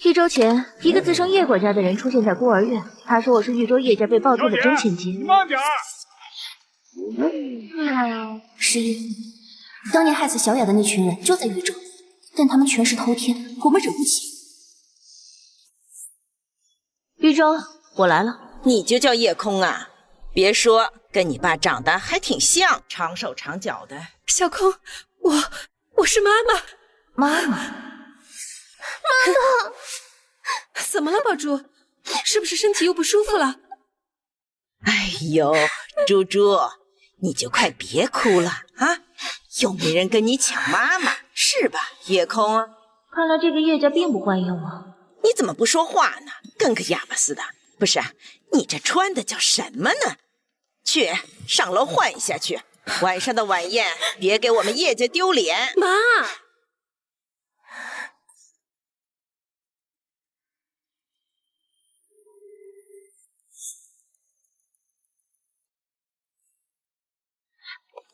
1周前，一个自称叶管家的人出现在孤儿院，他说我是豫州叶家被爆出的真千金。你慢点儿。十一，当年害死小雅的那群人就在豫州，但他们全是偷天，我们惹不起。豫州，我来了。你就叫叶空啊？别说，跟你爸长得还挺像，长手长脚的。小空，我是妈妈。妈妈，怎么了，宝珠？是不是身体又不舒服了？哎呦，猪猪，你就快别哭了啊！又没人跟你抢妈妈，是吧，叶空？看来这个叶家并不欢迎我。你怎么不说话呢？跟个哑巴似的。不是，你这穿的叫什么呢？去上楼换一下去。晚上的晚宴，别给我们叶家丢脸。妈，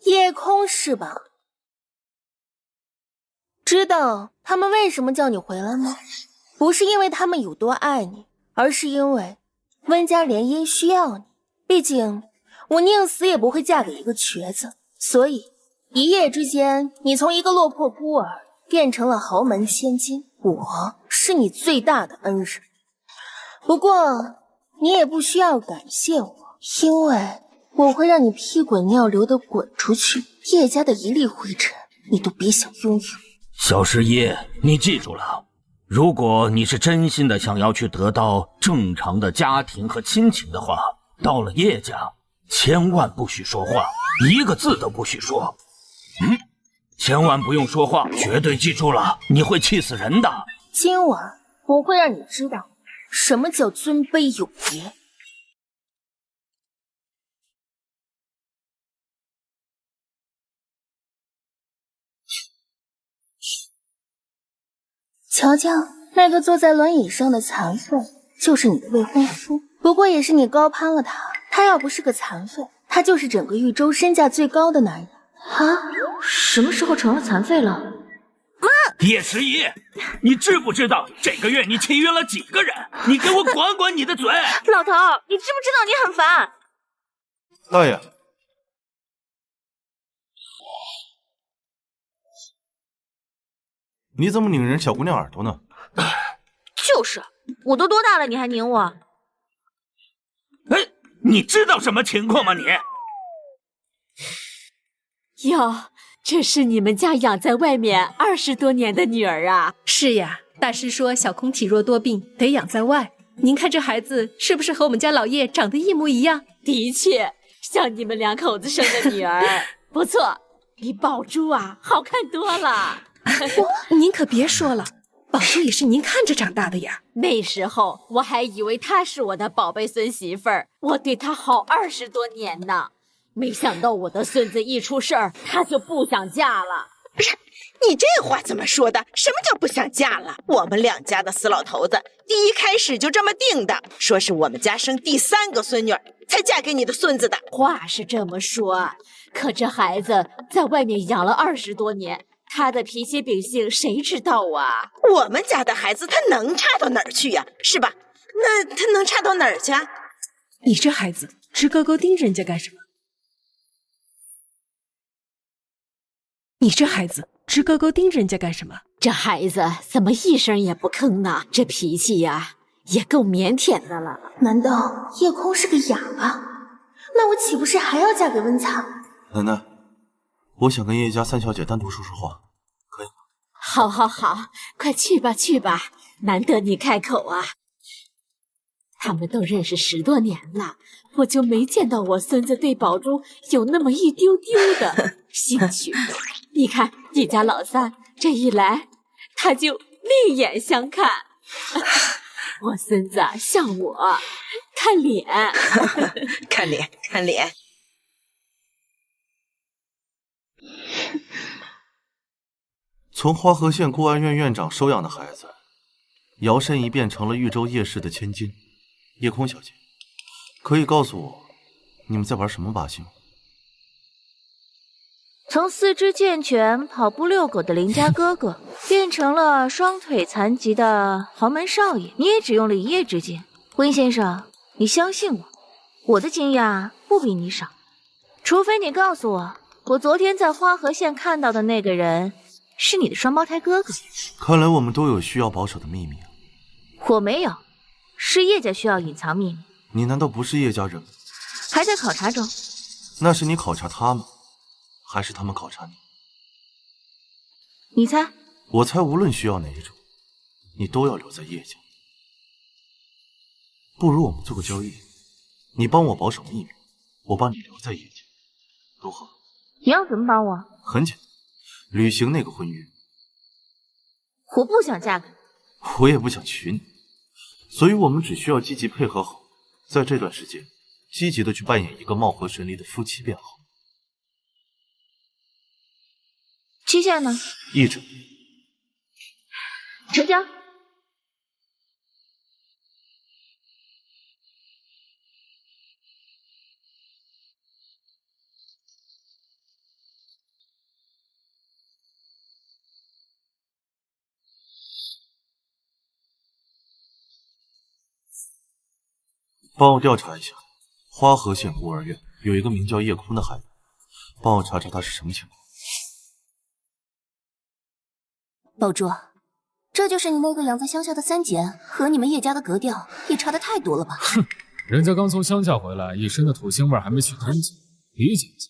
叶空是吧？知道他们为什么叫你回来吗？不是因为他们有多爱你，而是因为温家联姻需要你。毕竟我宁死也不会嫁给一个瘸子，所以一夜之间，你从一个落魄孤儿变成了豪门千金，我是你最大的恩人。不过你也不需要感谢我，因为我会让你屁滚尿流的滚出去，叶家的一粒灰尘你都别想拥有。小十一，你记住了，如果你是真心的想要去得到正常的家庭和亲情的话，到了叶家千万不许说话，一个字都不许说。千万不用说话，绝对记住了，你会气死人的。今晚我会让你知道什么叫尊卑有别。乔乔，那个坐在轮椅上的残废就是你的未婚夫，不过也是你高攀了他。他要不是个残废，他就是整个豫州身价最高的男人。啊？什么时候成了残废了？妈！叶十一，你知不知道这个月你契约了几个人？你给我管管你的嘴！老头，你知不知道你很烦？大爷，你怎么拧人小姑娘耳朵呢？就是，我都多大了，你还拧我？哎，你知道什么情况吗你？哟，这是你们家养在外面20多年的女儿啊？是呀，大师说小空体弱多病，得养在外。您看这孩子是不是和我们家老叶长得一模一样？的确，像你们两口子生的女儿，不错，比宝珠啊好看多了。您可别说了，宝珠也是您看着长大的呀。那时候我还以为她是我的宝贝孙媳妇儿，我对她好20多年呢。没想到我的孙子一出事儿，她就不想嫁了。不是，你这话怎么说的？什么叫不想嫁了？我们两家的死老头子一开始就这么定的，说是我们家生第3个孙女才嫁给你的孙子的。话是这么说，可这孩子在外面养了20多年，他的脾气秉性谁知道啊？我们家的孩子他能差到哪儿去呀？是吧？那他能差到哪儿去？你这孩子直勾勾盯着人家干什么？你这孩子直勾勾盯着人家干什么？这孩子怎么一声也不吭呢？这脾气呀，也够腼腆的了。难道叶空是个哑巴？那我岂不是还要嫁给温擦？奶奶，我想跟叶家3小姐单独说说话，可以吗？好，好，好，快去吧，去吧，难得你开口啊。他们都认识10多年了，我就没见到我孙子对宝珠有那么一丢丢的兴趣。你看你家老三这一来，他就另眼相看。我孙子像我，看脸，看脸，看脸。从花河县孤儿院院长收养的孩子，摇身一变成了豫州叶氏的千金。叶空小姐，可以告诉我你们在玩什么把戏吗？从四肢健全、跑步遛狗的邻家哥哥，变成了双腿残疾的豪门少爷，你也只用了一夜之间。温先生，你相信我，我的惊讶不比你少。除非你告诉我昨天在花河县看到的那个人是你的双胞胎哥哥。看来我们都有需要保守的秘密啊。我没有，是叶家需要隐藏秘密。你难道不是叶家人吗？还在考察中。那是你考察他们，还是他们考察你？你猜？我猜无论需要哪一种，你都要留在叶家。不如我们做个交易，你帮我保守秘密，我帮你留在叶家，如何？你要怎么帮我？很简单，履行那个婚约。我不想嫁给你，我也不想娶你，所以我们只需要积极配合好，在这段时间积极的去扮演一个貌合神离的夫妻便好。期限呢1周。成交。帮我调查一下，花河县孤儿院有一个名叫叶空的孩子，帮我查查他是什么情况。宝珠，这就是你那个养在乡下的三姐，和你们叶家的格调也差得太多了吧？哼，人家刚从乡下回来，一身的土腥味还没去干净，理解一下。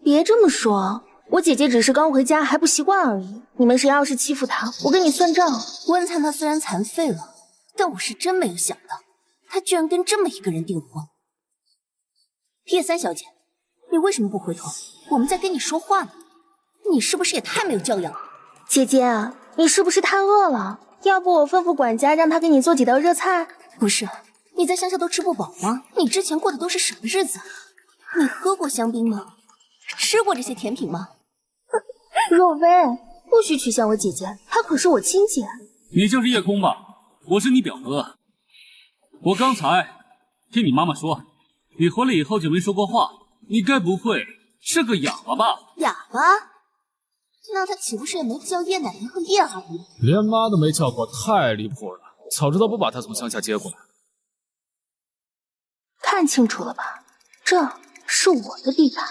别这么说，我姐姐只是刚回家还不习惯而已。你们谁要是欺负她，我跟你算账。温灿她虽然残废了，但我是真没有想到，她居然跟这么一个人订婚。叶三小姐，你为什么不回头？我们在跟你说话呢，你是不是也太没有教养了？姐姐，你是不是太饿了？要不我吩咐管家让他给你做几道热菜？不是，你在乡下都吃不饱吗？你之前过的都是什么日子？你喝过香槟吗？吃过这些甜品吗？若薇，不许取笑我姐姐，她可是我亲姐。你就是叶空吧？我是你表哥。我刚才听你妈妈说，你回来以后就没说过话，你该不会是个哑巴吧？哑巴？那他岂不是也没叫叶奶奶和叶阿姨？连妈都没叫过，太离谱了！早知道不把她从乡下接过来。看清楚了吧，这是我的地盘。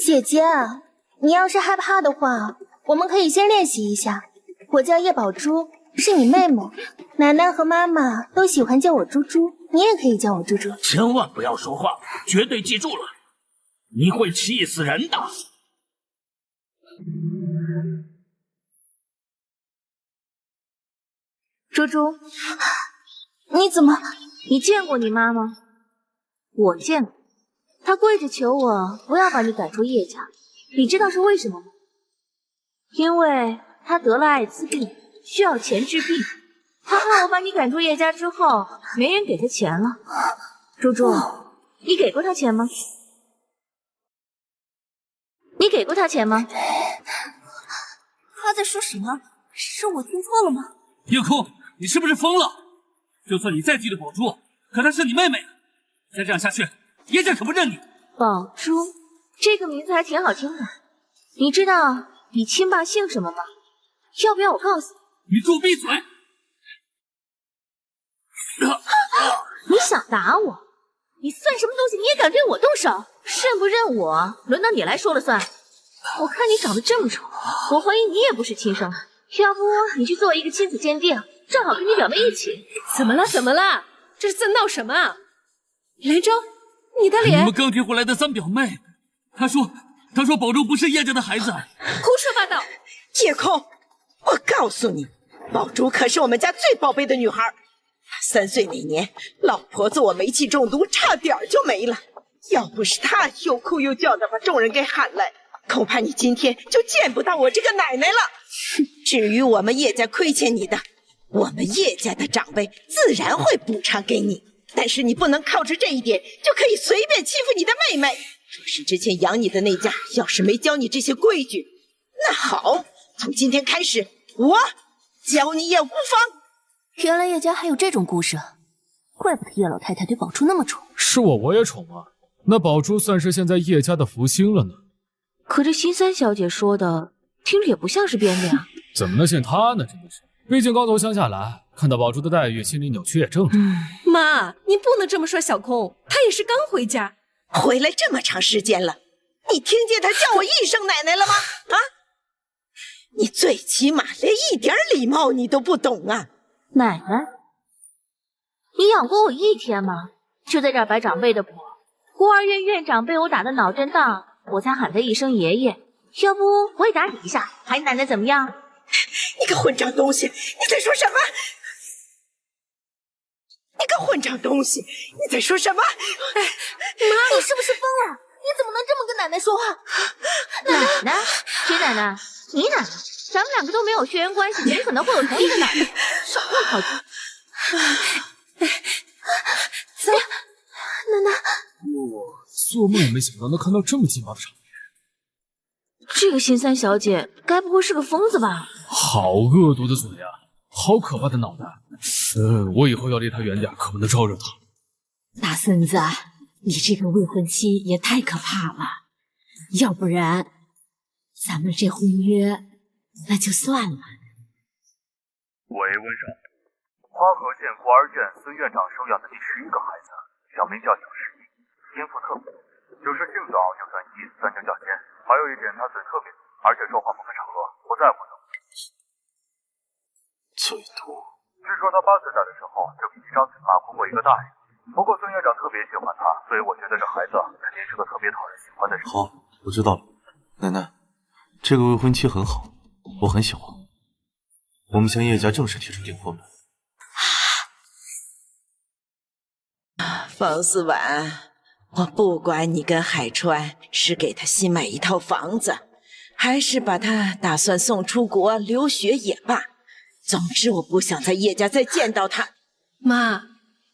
姐姐，你要是害怕的话，我们可以先练习一下。我叫叶宝珠，是你妹妹，奶奶和妈妈都喜欢叫我猪猪，你也可以叫我猪猪。千万不要说话，绝对记住了，你会气死人的。猪猪，你怎么？你见过你妈吗？我见过，她跪着求我不要把你赶出叶家。你知道是为什么吗？因为她得了艾滋病，需要钱治病。她怕我把你赶出叶家之后，没人给她钱了。猪猪，你给过她钱吗？你给过她钱吗？他在说什么？是我听错了吗？叶空，你是不是疯了？就算你再记得宝珠，可她是你妹妹，再这样下去，叶家可不认你。宝珠这个名字还挺好听的。你知道你亲爸姓什么吗？要不要我告诉你？你给我闭嘴！你想打我？你算什么东西？你也敢对我动手？认不认我，轮到你来说了算。我看你长得这么丑，我怀疑你也不是亲生的。要不你去做一个亲子鉴定，正好跟你表妹一起。怎么了？怎么了？这是在闹什么啊？连州，你的脸……你们刚接回来的三表妹，她说宝珠不是叶家的孩子。胡说八道！叶空，我告诉你，宝珠可是我们家最宝贝的女孩。她3岁那年，老婆子我煤气中毒，差点就没了。要不是她又哭又叫的把众人给喊来，恐怕你今天就见不到我这个奶奶了。至于我们叶家亏欠你的，我们叶家的长辈自然会补偿给你，但是你不能靠着这一点就可以随便欺负你的妹妹。若是之前养你的那家要是没教你这些规矩，那好，从今天开始我教你也无妨。原来叶家还有这种故事，怪不得叶老太太对宝珠那么宠。是我也宠啊，那宝珠算是现在叶家的福星了呢。可这新三小姐说的，听着也不像是编的呀。怎么能信她呢？真的是，毕竟刚从乡下来，看到宝珠的待遇，心里扭曲也正常。妈，你不能这么说小空，她也是刚回家，回来这么长时间了，你听见她叫我一声奶奶了吗？啊！你最起码连一点礼貌你都不懂啊！奶奶，你养过我一天吗？就在这儿摆长辈的谱。孤儿院院长被我打得脑震荡，我才喊他一声爷爷。要不我也打你一下，喊你奶奶怎么样？你个混账东西！你在说什么？你个混账东西！你在说什么？妈，你是不是疯了？你怎么能这么跟奶奶说话？奶奶？谁奶奶？你奶奶？咱们两个都没有血缘关系，怎么可能会有同一个奶奶？少乱考虑。走，奶奶。我做梦也没想到能看到这么劲爆的场面。这个新三小姐该不会是个疯子吧？好恶毒的嘴呀，好可怕的脑袋。我以后要离她远点，可不能招惹她。大孙子，你这个未婚妻也太可怕了，要不然咱们这婚约那就算了。喂，温少，花河县孤儿院孙院长收养的第11个孩子，小名叫小石一，天赋特别，就是性子傲就算1，3成较尖。还有一点，他嘴特别毒，而且说话不分场合，不在乎的。嘴毒？据说他8岁大的时候就凭一张嘴骂哭过一个大人。不过孙院长特别喜欢他，所以我觉得这孩子肯定是个特别讨人喜欢的人。好，我知道了。奶奶，这个未婚妻很好，我很喜欢。我们向叶家正式提出订婚吧。方思婉，我不管你跟海川是给他新买一套房子，还是把他打算送出国留学也罢，总之我不想在叶家再见到他。妈，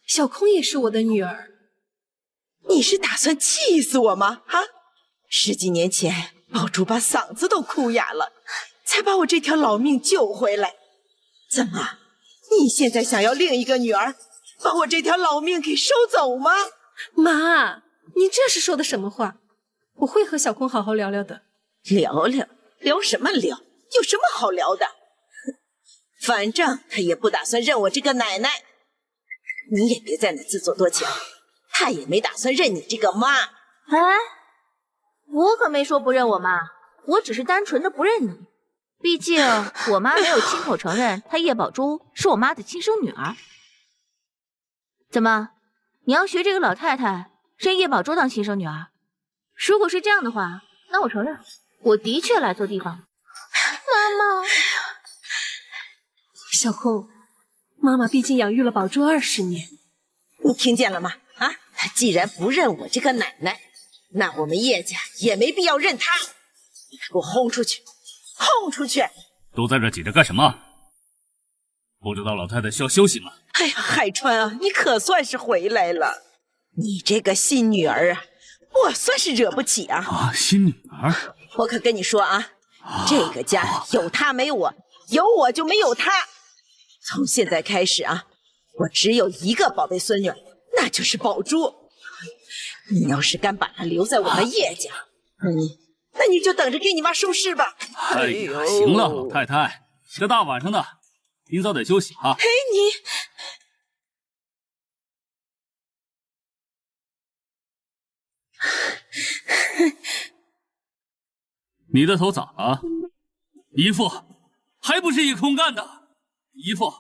小空也是我的女儿。你是打算气死我吗？啊！10几年前，宝珠把嗓子都哭哑了，才把我这条老命救回来。怎么，你现在想要另一个女儿，把我这条老命给收走吗？妈，你这是说的什么话？我会和小空好好聊聊的。聊什么聊？有什么好聊的？反正他也不打算认我这个奶奶，你也别在那自作多情，他也没打算认你这个妈。哎，我可没说不认我妈，我只是单纯的不认你。毕竟我妈没有亲口承认她叶宝珠是我妈的亲生女儿。怎么，你要学这个老太太认叶宝珠当亲生女儿？如果是这样的话，那我承认，我的确来错地方了。妈妈，小空，妈妈毕竟养育了宝珠20年，你听见了吗？啊，她既然不认我这个奶奶，那我们叶家也没必要认她。你给我轰出去！轰出去！都在这挤着干什么？不知道老太太需要休息吗？哎呀，海川啊，你可算是回来了。你这个新女儿啊，我算是惹不起啊！啊，新女儿！我可跟你说啊，这个家有她没我，有我就没有她。从现在开始啊，我只有一个宝贝孙女，那就是宝珠。你要是敢把她留在我们叶家，那你就等着给你妈收尸吧。哎呀，行了，老太太，这大晚上的，您早点休息啊。哎，你的头咋了？姨父，还不是叶空干的？姨父，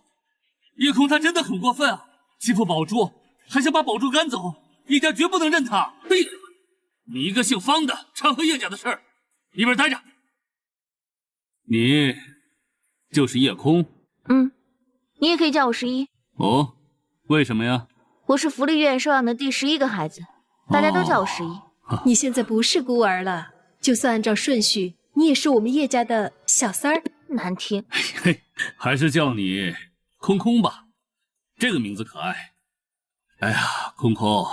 叶空他真的很过分啊，欺负宝珠，还想把宝珠赶走，叶家绝不能认他。闭嘴！你一个姓方的，掺和叶家的事儿，一边待着。你就是叶空？你也可以叫我11。哦，为什么呀？我是福利院收养的第11个孩子，大家都叫我11。你现在不是孤儿了，就算按照顺序，你也是我们叶家的小三儿。难听。嘿，还是叫你空空吧，这个名字可爱。哎呀，空空，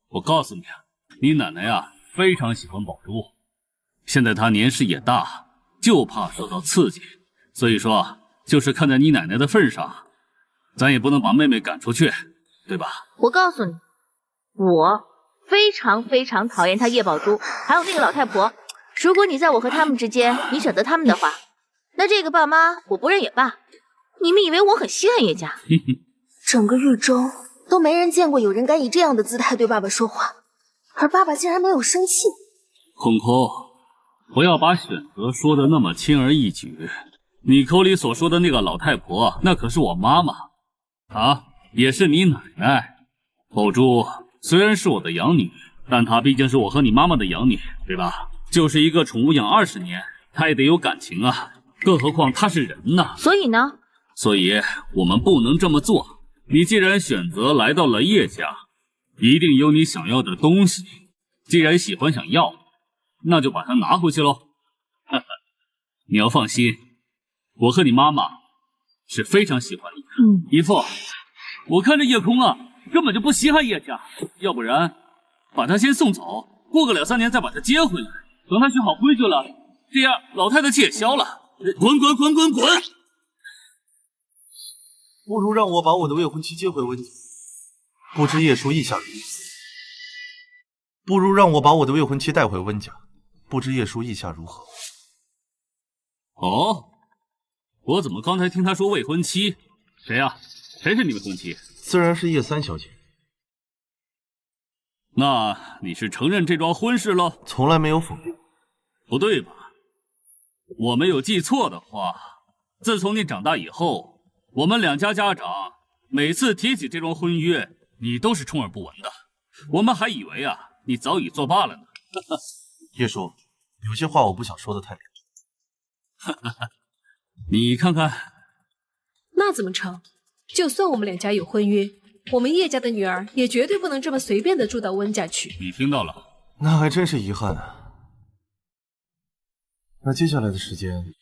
我告诉你啊，你奶奶啊非常喜欢宝珠，现在她年事也大，就怕受到刺激，所以说就是看在你奶奶的份上，咱也不能把妹妹赶出去，对吧？我告诉你，我非常非常讨厌她叶宝珠，还有那个老太婆。如果你在我和他们之间，你选择他们的话，那这个爸妈我不认也罢。你们以为我很稀罕叶家？整个豫州都没人见过有人敢以这样的姿态对爸爸说话，而爸爸竟然没有生气。空空，不要把选择说的那么轻而易举。你口里所说的那个老太婆，那可是我妈妈，啊，也是你奶奶。宝珠虽然是我的养女，但她毕竟是我和你妈妈的养女，对吧？就是一个宠物养20年，她也得有感情啊，更何况她是人呢。所以呢？所以我们不能这么做。你既然选择来到了叶家，一定有你想要的东西。既然喜欢想要，那就把它拿回去喽。哈哈，你要放心，我和你妈妈是非常喜欢你的。姨父，我看这叶空啊，根本就不稀罕叶家，要不然把他先送走，过个2、3年再把他接回来，等他学好规矩了，这样老太太气也消了。滚滚滚滚滚！不如让我把我的未婚妻接回温家，不知叶叔意下如何？不如让我把我的未婚妻带回温家，不知叶叔意下如何？哦，我怎么刚才听他说未婚妻？谁呀？谁是你未婚妻？自然是叶三小姐。那你是承认这桩婚事喽？从来没有否认。不对吧？我没有记错的话，自从你长大以后，我们2家家长每次提起这桩婚约，你都是充耳不闻的。我们还以为啊，你早已作罢了呢。叶叔，有些话我不想说的太明。你看看，那怎么成？就算我们2家有婚约，我们叶家的女儿也绝对不能这么随便的住到温家去。你听到了？那还真是遗憾啊。那接下来的时间，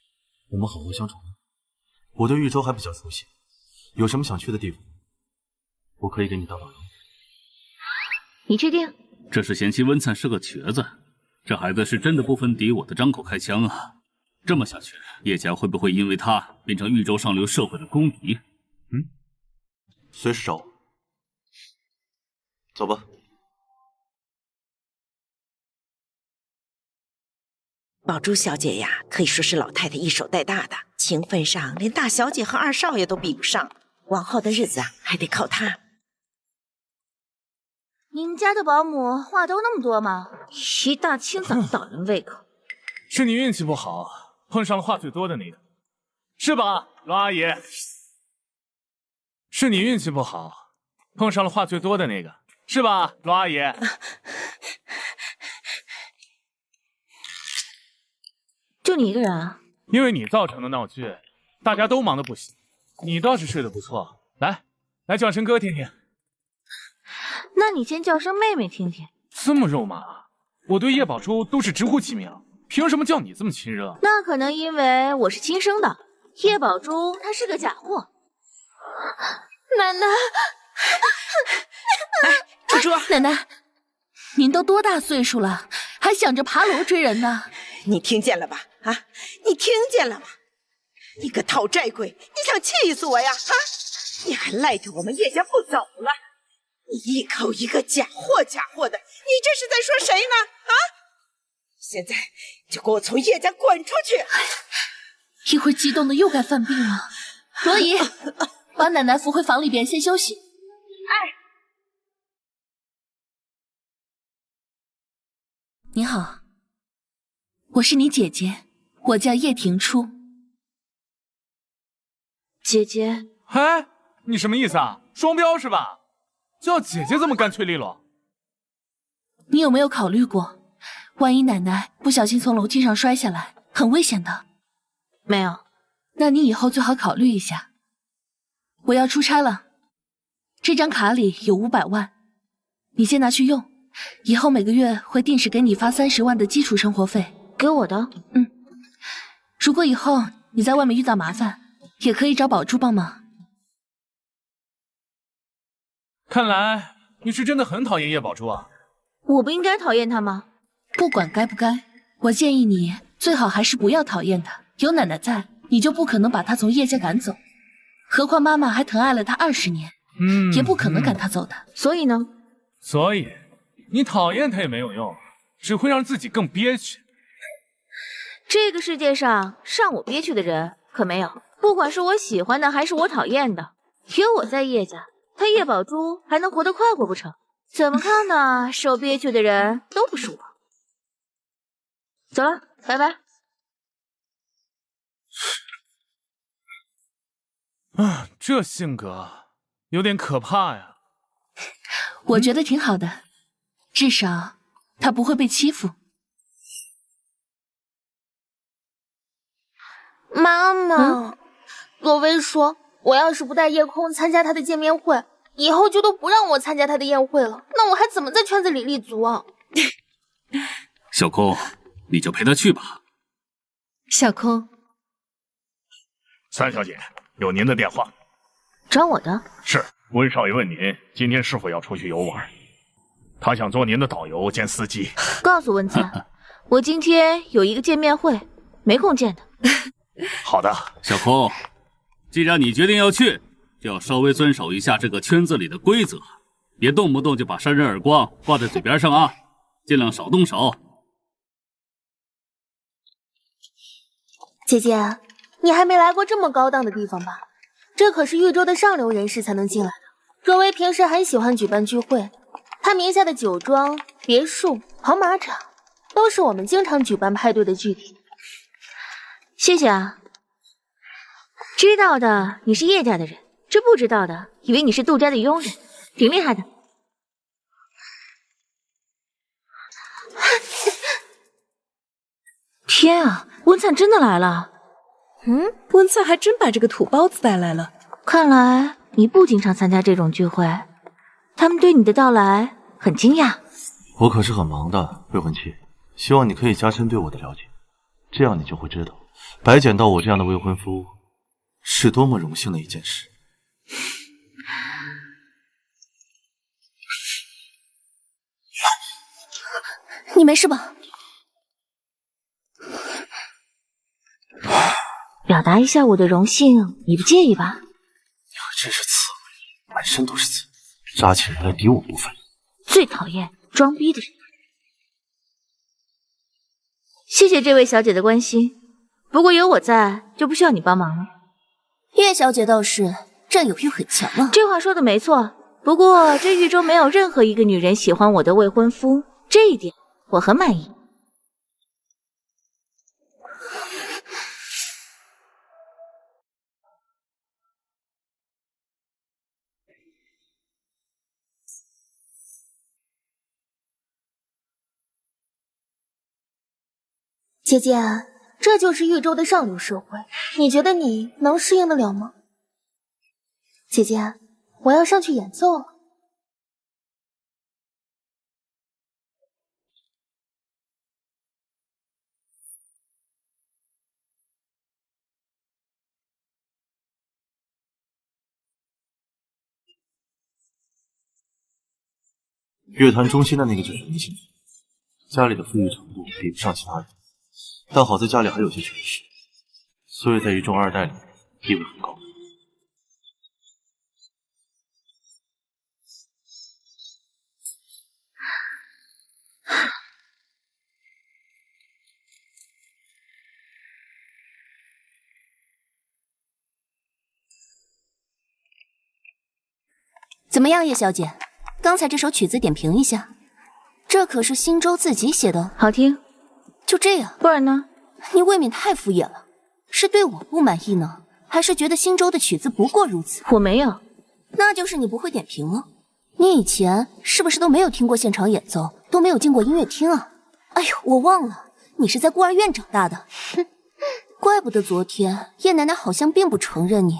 我们好好相处。我对豫州还比较熟悉，有什么想去的地方，我可以给你当导游。你确定？这是嫌弃温灿是个瘸子，这孩子是真的不分敌我的张口开枪啊！这么下去，叶家会不会因为他变成豫州上流社会的公敌？随时找我。走吧。宝珠小姐呀，可以说是老太太一手带大的，情分上连大小姐和二少爷都比不上，往后的日子啊，还得靠她。你们家的保姆话都那么多吗？一大清早倒人胃口。是你运气不好，碰上了话最多的那个，是吧，罗阿姨？是你运气不好，碰上了话最多的那个，是吧，罗阿姨？就你一个人啊？因为你造成的闹剧，大家都忙得不行，你倒是睡得不错。来叫声哥听听。那你先叫声妹妹听听。这么肉麻，我对叶宝珠都是直呼其名，凭什么叫你这么亲热？那可能因为我是亲生的，叶宝珠她是个假货。奶奶，猪猪，奶奶，您都多大岁数了，还想着爬楼追人呢？你听见了吧？啊，你听见了吗？你个讨债鬼，你想气死我呀？啊，你还赖着我们叶家不走了？你一口一个假货假货的，你这是在说谁呢？啊！现在就给我从叶家滚出去！一会儿激动的又该犯病了。罗姨，把奶奶扶回房里边先休息。哎，你好，我是你姐姐，我叫叶庭初。姐姐，哎，你什么意思啊？双标是吧？叫姐姐这么干脆利落？你有没有考虑过，万一奶奶不小心从楼梯上摔下来，很危险的？没有。那你以后最好考虑一下。我要出差了，这张卡里有500万，你先拿去用，以后每个月会定时给你发30万的基础生活费。给我的？如果以后你在外面遇到麻烦，也可以找宝珠帮忙。看来你是真的很讨厌叶宝珠啊。我不应该讨厌她吗？不管该不该，我建议你最好还是不要讨厌她。有奶奶在，你就不可能把她从叶家赶走。何况妈妈还疼爱了她20年，也不可能赶她走的。所以呢？所以你讨厌她也没有用，只会让自己更憋屈。这个世界上让我憋屈的人可没有，不管是我喜欢的还是我讨厌的，有我在叶家，他叶宝珠还能活得快活不成？怎么看呢？受憋屈的人都不是我。走了，拜拜。这性格有点可怕呀。我觉得挺好的，至少他不会被欺负。妈妈，洛薇说，我要是不带夜空参加他的见面会，以后就都不让我参加他的宴会了。那我还怎么在圈子里立足啊？小空，你就陪他去吧。小空，三小姐，有您的电话。找我的？是温少爷问您今天是否要出去游玩，他想做您的导游兼司机。告诉温灿，我今天有一个见面会，没空见他。好的，小空，既然你决定要去，就要稍微遵守一下这个圈子里的规则，别动不动就把扇人耳光挂在嘴边上啊，尽量少动手。姐姐，你还没来过这么高档的地方吧？这可是豫州的上流人士才能进来的。若薇平时很喜欢举办聚会，她名下的酒庄、别墅、跑马场，都是我们经常举办派对的据点。谢谢啊。知道的你是叶家的人，这不知道的以为你是杜家的佣人，挺厉害的。天啊，温灿真的来了。温灿还真把这个土包子带来了。看来你不经常参加这种聚会，他们对你的到来很惊讶。我可是很忙的，未婚妻，希望你可以加深对我的了解，这样你就会知道，白捡到我这样的未婚夫是多么荣幸的一件事。你没事吧？表达一下我的荣幸，你不介意吧？你可真是刺猬，满身都是刺，扎起人来敌我不分。最讨厌装逼的人。谢谢这位小姐的关心，不过有我在，就不需要你帮忙了。叶小姐倒是占有欲很强啊。这话说的没错，不过这豫州没有任何一个女人喜欢我的未婚夫，这一点我很满意。姐姐，这就是豫州的上流社会，你觉得你能适应得了吗？姐姐，我要上去演奏了。乐团中心的那个就是林心，家里的富裕程度比不上其他人，但好在家里还有些权势，所以在一众二代里地位很高。怎么样，叶小姐？刚才这首曲子点评一下，这可是新州自己写的，好听。就这样？不然呢？你未免太敷衍了，是对我不满意呢，还是觉得新州的曲子不过如此？我没有。那就是你不会点评了。你以前是不是都没有听过现场演奏，都没有进过音乐厅啊？哎呦，我忘了，你是在孤儿院长大的。哼，怪不得昨天叶奶奶好像并不承认你，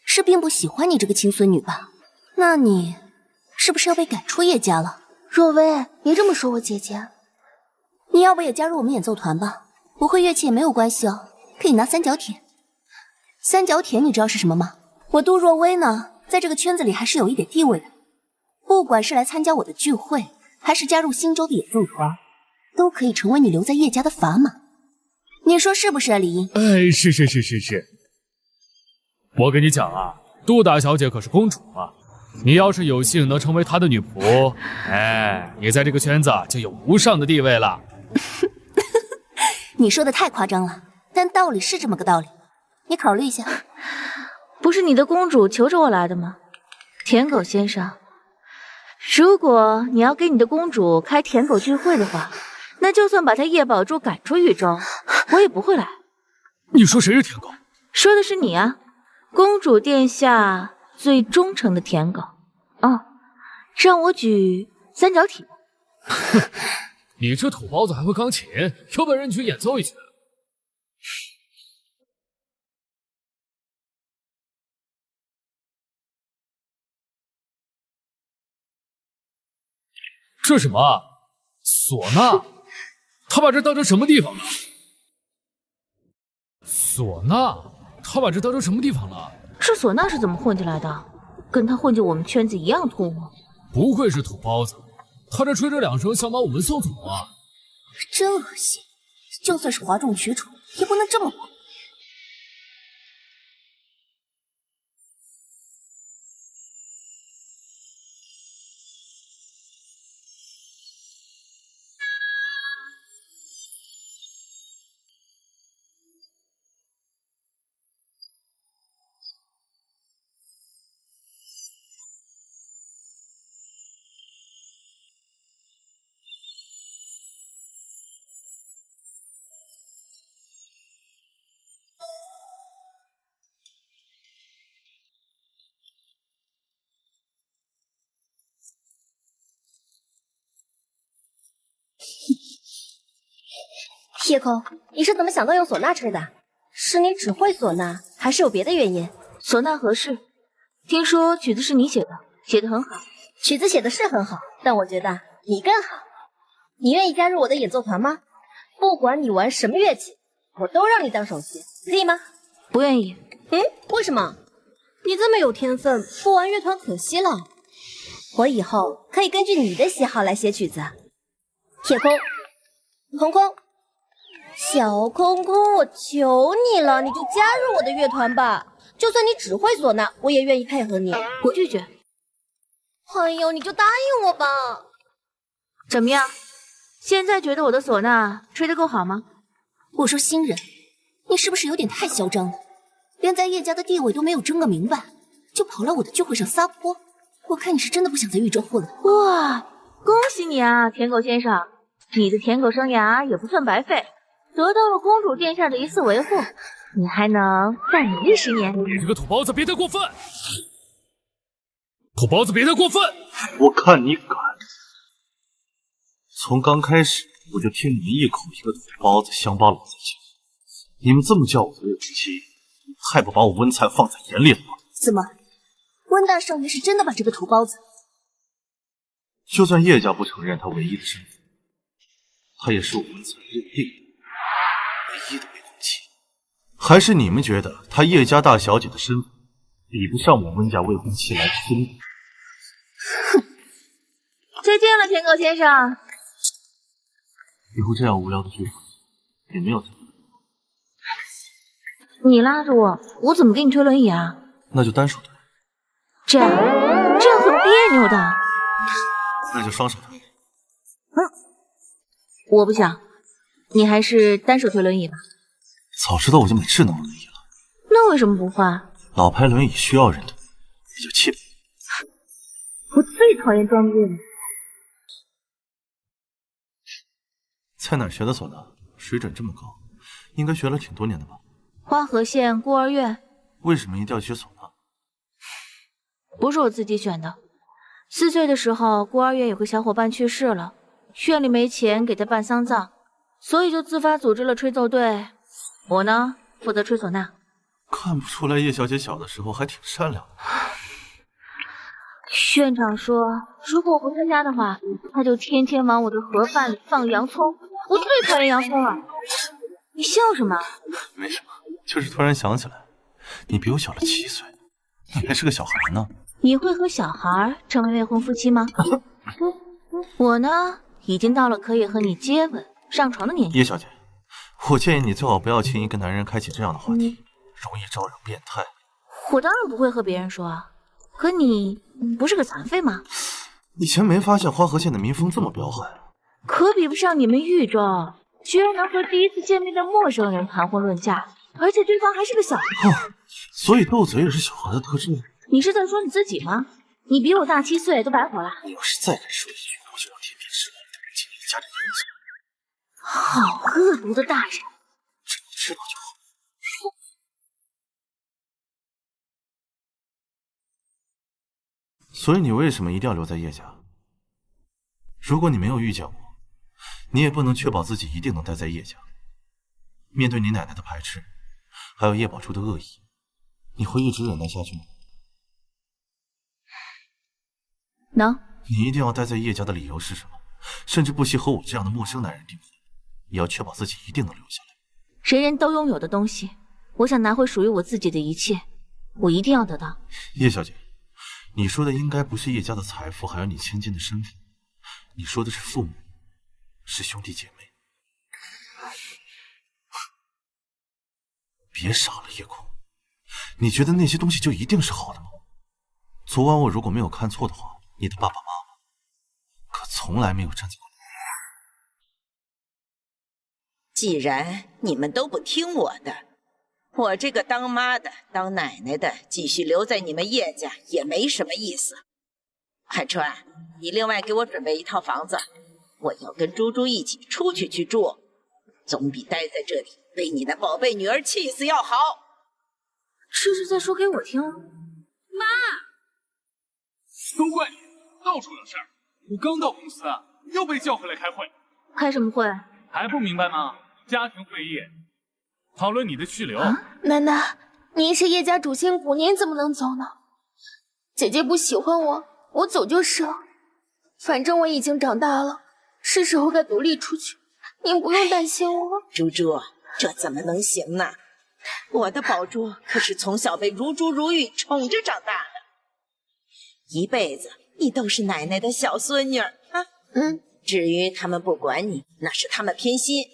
是并不喜欢你这个亲孙女吧？那你是不是要被赶出叶家了？若薇，别这么说我姐姐。你要不也加入我们演奏团吧？不会乐器也没有关系哦，可以拿三角铁。三角铁你知道是什么吗？我杜若薇呢，在这个圈子里还是有一点地位的。不管是来参加我的聚会，还是加入新州的演奏团，都可以成为你留在叶家的砝码。你说是不是啊，李英？哎，是。我跟你讲啊，杜大小姐可是公主啊。你要是有幸能成为她的女仆，哎，你在这个圈子就有无上的地位了。你说的太夸张了，但道理是这么个道理，你考虑一下。不是你的公主求着我来的吗？舔狗先生，如果你要给你的公主开舔狗聚会的话，那就算把她叶宝珠赶出狱中，我也不会来。你说谁是舔狗？说的是你啊，公主殿下最忠诚的舔狗。哦，让我举三角铁。哼，你这土包子还会钢琴，有本事你去演奏一曲。这什么？唢呐？他把这当成什么地方了？唢呐？他把这当成什么地方了？这唢呐是怎么混进来的？跟他混进我们圈子一样土吗？不愧是土包子，他这吹着两声想把我们送走啊！真恶心，就算是哗众取宠，也不能这么玩。夜空，你是怎么想到用唢呐吹的？是你只会唢呐，还是有别的原因？唢呐合适。听说曲子是你写的，写得很好。曲子写的是很好，但我觉得你更好。你愿意加入我的演奏团吗？不管你玩什么乐器，我都让你当首席，可以吗？不愿意。为什么？你这么有天分，不玩乐团可惜了。我以后可以根据你的喜好来写曲子。铁空，空空。小空空，我求你了，你就加入我的乐团吧。就算你只会唢呐，我也愿意配合你。我拒绝。哎呦，你就答应我吧。怎么样？现在觉得我的唢呐吹得够好吗？我说新人，你是不是有点太嚣张了？连在叶家的地位都没有争个明白，就跑来我的聚会上撒泼。我看你是真的不想在狱中混了。哇，恭喜你啊，舔狗先生，你的舔狗生涯也不算白费。得到了公主殿下的一次维护，你还能再努力10年。你这个土包子别太过分！土包子别太过分！我看你敢！从刚开始我就听你们一口一个土包子、乡巴佬在叫，你们这么叫我的未婚妻，太不把我温菜放在眼里了吧？怎么，温大少爷是真的把这个土包子？就算叶家不承认他唯一的身份，他也是我温菜认定的唯一的未婚妻。还是你们觉得她叶家大小姐的身份比不上我温家未婚妻来的尊贵？哼，再见了，舔狗先生。以后这样无聊的聚会也没有再来。你拉着我，我怎么给你推轮椅啊？那就单手推。这样很别扭的。那就双手推。我不想，你还是单手推轮椅吧。早知道我就买智能轮椅了。那为什么不换？老牌轮椅需要人推，你就气吧。我最讨厌装逼了。在哪儿学的唢呐？水准这么高，应该学了挺多年的吧？花河县孤儿院。为什么一定要学唢呐？不是我自己选的。4岁的时候，孤儿院有个小伙伴去世了，院里没钱给他办丧葬，所以就自发组织了吹奏队。我呢，负责吹唢呐。看不出来叶小姐小的时候还挺善良的。院长说，如果我不参加的话，他就天天往我的盒饭里放洋葱。我最讨厌洋葱了。你笑什么？没什么，就是突然想起来，你比我小了7岁，你还是个小孩呢。你会和小孩成为未婚夫妻吗？我呢，已经到了可以和你接吻、上床的年纪。叶小姐，我建议你最好不要轻易跟男人开启这样的话题，容易招惹变态。我当然不会和别人说啊。可你不是个残废吗？以前没发现花河县的民风这么彪悍，可比不上你们豫州。居然能和第一次见面的陌生人谈婚论嫁，而且对方还是个小孩。哦，所以斗嘴也是小孩的特质。你是在说你自己吗？你比我大7岁，都白活了。你要是再敢说一句，我就让天天吃饭的人进你家的院子。好恶毒的大人，这你知道就好。所以你为什么一定要留在叶家？如果你没有遇见我，你也不能确保自己一定能待在叶家。面对你奶奶的排斥，还有叶宝珠的恶意，你会一直忍耐下去吗？能。你一定要待在叶家的理由是什么？甚至不惜和我这样的陌生男人订婚，也要确保自己一定能留下来。人人都拥有的东西，我想拿回属于我自己的一切，我一定要得到。叶小姐，你说的应该不是叶家的财富，还有你千金的身份，你说的是父母，是兄弟姐妹。别傻了，叶空，你觉得那些东西就一定是好的吗？昨晚我如果没有看错的话，你的爸爸妈妈可从来没有站在过。既然你们都不听我的，我这个当妈的、当奶奶的，继续留在你们叶家也没什么意思。海川，你另外给我准备一套房子，我要跟猪猪一起出去住，总比待在这里被你的宝贝女儿气死要好。这是在说给我听？妈，都怪你，到处惹事儿。我刚到公司，又被叫回来开会。开什么会？还不明白吗？家庭会议，讨论你的去留。奶奶，您是叶家主心骨，您怎么能走呢？姐姐不喜欢我，我走就是了。反正我已经长大了，是时候该独立出去。您不用担心我。猪猪，这怎么能行呢？我的宝珠可是从小被如珠如玉宠着长大的，一辈子你都是奶奶的小孙女啊。至于他们不管你，那是他们偏心，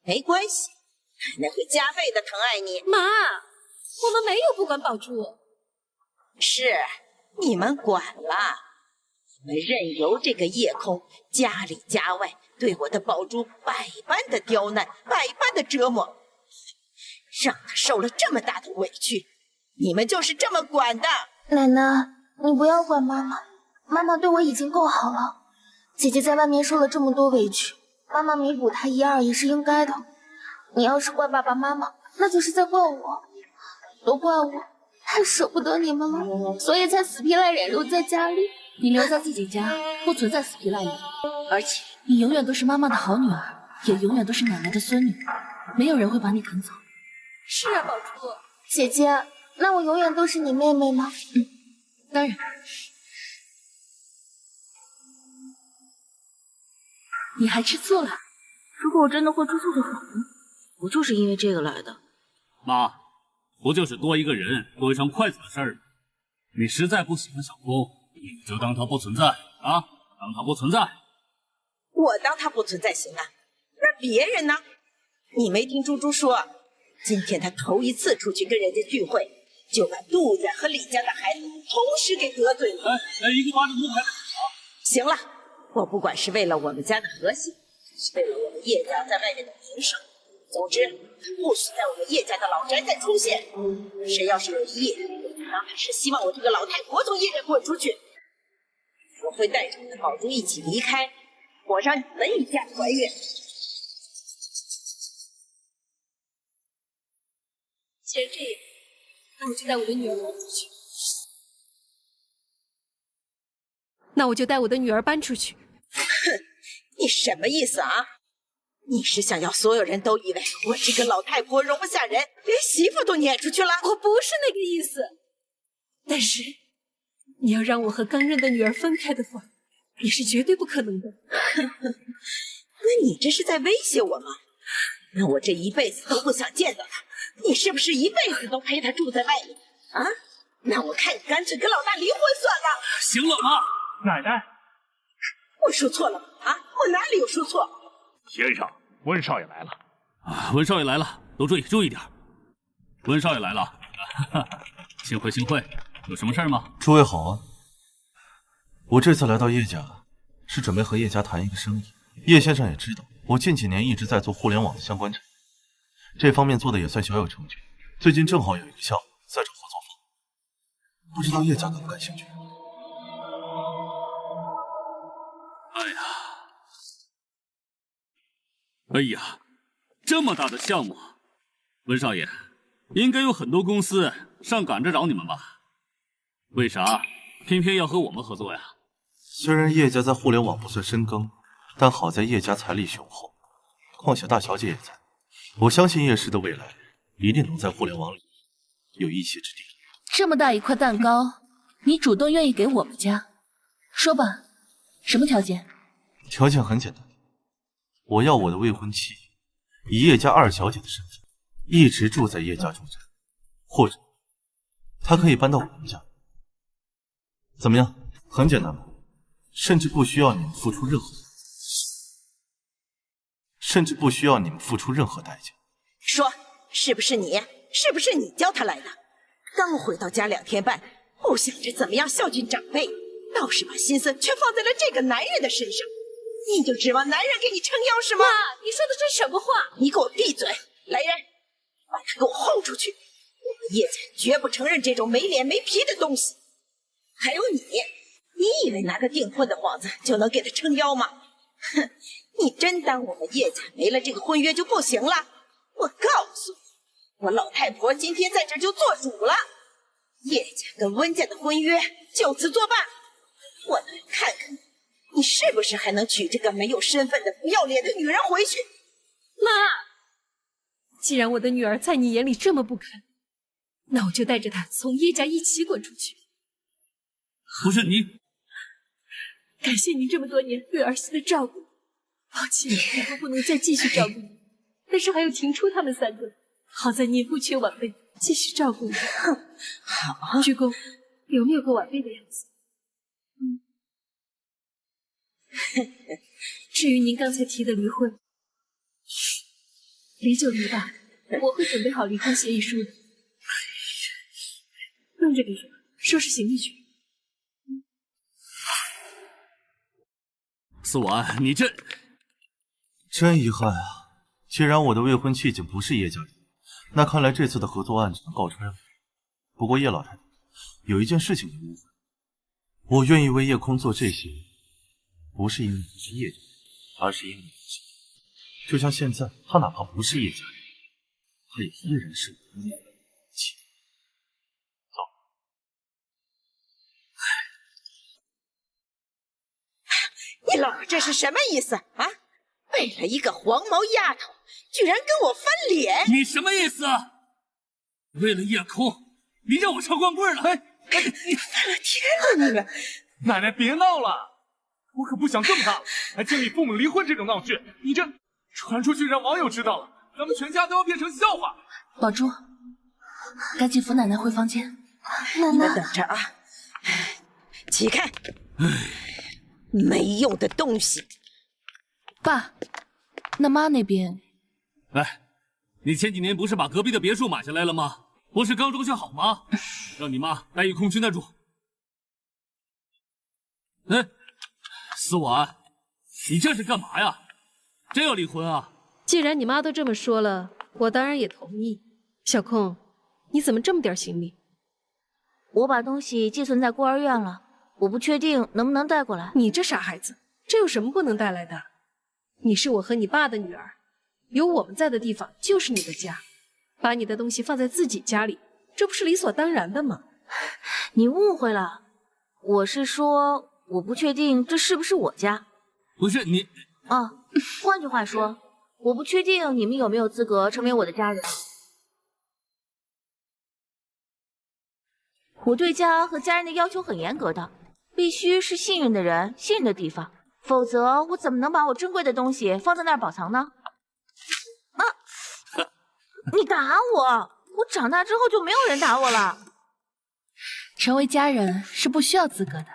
没关系，奶奶会加倍的疼爱你。妈，我们没有不管宝珠。是你们管了，你们任由这个夜空家里家外对我的宝珠百般的刁难，百般的折磨，让她受了这么大的委屈，你们就是这么管的。奶奶，你不要管妈妈，妈妈对我已经够好了。姐姐在外面受了这么多委屈，妈妈弥补她一二也是应该的。你要是怪爸爸妈妈，那就是在怪我，都怪我太舍不得你们了，所以才死皮赖脸留在家里。你留在自己家，不存在死皮赖脸，而且你永远都是妈妈的好女儿，也永远都是奶奶的孙女，没有人会把你啃走。是啊，宝珠姐姐，那我永远都是你妹妹吗？当然。你还吃醋了？如果我真的会出错就好了，我就是因为这个来的。妈，不就是多一个人，多一双筷子的事儿吗？你实在不喜欢小空，你就当他不存在啊，当他不存在。我当他不存在行啊，那别人呢？你没听猪猪说，今天他头一次出去跟人家聚会，就把杜家和李家的孩子同时给得罪了。一个巴掌都拍不响。行了，我不管是为了我们家的和谐，还是为了我们叶家在外面的名声，总之他不许在我们叶家的老宅再出现。谁要是有异议，当然是希望我这个老太婆从叶家滚出去。我会带着我的宝珠一起离开，我让你们一家团圆。既然这样，那我就带我的女儿搬出去。那我就带我的女儿搬出去。哼，你什么意思啊？你是想要所有人都以为我这个老太婆容不下人，连媳妇都撵出去了？我不是那个意思。但是你要让我和刚认的女儿分开的话，也是绝对不可能的。那你这是在威胁我吗？那我这一辈子都不想见到她，你是不是一辈子都陪她住在外面啊？那我看你干脆跟老大离婚算了。行了，妈。奶奶，我说错了吗？啊，我哪里有说错？先生，温少爷来了。啊，温少爷来了，都注意点。温少爷来了，幸会，有什么事儿吗？诸位好啊，我这次来到叶家，是准备和叶家谈一个生意。叶先生也知道，我近几年一直在做互联网的相关产业，这方面做的也算小有成绩。最近正好有一个项目在找合作方，不知道叶家感不感兴趣？哎呀，这么大的项目，温少爷，应该有很多公司上赶着找你们吧？为啥偏偏要和我们合作呀？虽然叶家在互联网不算深耕，但好在叶家财力雄厚，况且大小姐也在，我相信叶氏的未来一定能在互联网里有一席之地。这么大一块蛋糕，你主动愿意给我们家，说吧，什么条件？条件很简单，我要我的未婚妻以叶家二小姐的身份一直住在叶家住宅，或者她可以搬到我们家。怎么样？很简单吧？甚至不需要你们付出任何代价。说，是不是你？是不是你叫他来的？刚回到家2天半，不想着怎么样孝敬长辈，倒是把心思全放在了这个男人的身上。你就指望男人给你撑腰是吗？妈，你说的这什么话？你给我闭嘴！来人，把他给我轰出去！我们叶家绝不承认这种没脸没皮的东西。还有你以为拿个订婚的幌子就能给他撑腰吗？哼，你真当我们叶家没了这个婚约就不行了？我告诉你，我老太婆今天在这就做主了，叶家跟温家的婚约就此作罢。我倒要看看你是不是还能娶这个没有身份的不要脸的女人回去。妈，既然我的女儿在你眼里这么不堪，那我就带着她从叶家一起滚出去。不是你，感谢您这么多年对儿媳的照顾，抱歉以后不能再继续照顾你，但是还有婷初他们3个，好在你也不缺晚辈，继续照顾你。好，鞠躬，有没有个晚辈的样子？至于您刚才提的离婚，离就离吧，我会准备好离婚协议书的。愣着干什么？收拾行李去。思婉，你这真遗憾啊！既然我的未婚妻已经不是叶家人，那看来这次的合作案只能告吹了。不过叶老太太，有一件事情你误会，我愿意为叶空做这些，不是因为你是叶家人，而是因为你是。就像现在，他哪怕不是叶家人，他也依然是我的未来妻。走。你老这是什么意思啊？为了一个黄毛丫头，居然跟我翻脸！你什么意思啊？为了叶空，你让我唱光棍了？你翻了天了你们！奶奶别闹了，我可不想这么大了还经历父母离婚这种闹剧。你这传出去让网友知道了，咱们全家都要变成笑话。宝珠，赶紧扶奶奶回房间。你们等着啊！起开！没用的东西。爸，那妈那边，哎，你前几年不是把隔壁的别墅买下来了吗？不是刚装修好吗？让你妈带叶空去那住。哎，思婉，你这是干嘛呀？真要离婚啊？既然你妈都这么说了，我当然也同意。小空，你怎么这么点行李？我把东西寄存在孤儿院了，我不确定能不能带过来。你这傻孩子，这有什么不能带来的？你是我和你爸的女儿，有我们在的地方就是你的家。把你的东西放在自己家里，这不是理所当然的吗？你误会了，我是说我不确定这是不是我家。不是你啊，换句话说，我不确定你们有没有资格成为我的家人。我对家和家人的要求很严格的，必须是信任的人、信任的地方，否则我怎么能把我珍贵的东西放在那儿保藏呢？啊！你打我！我长大之后就没有人打我了。成为家人是不需要资格的，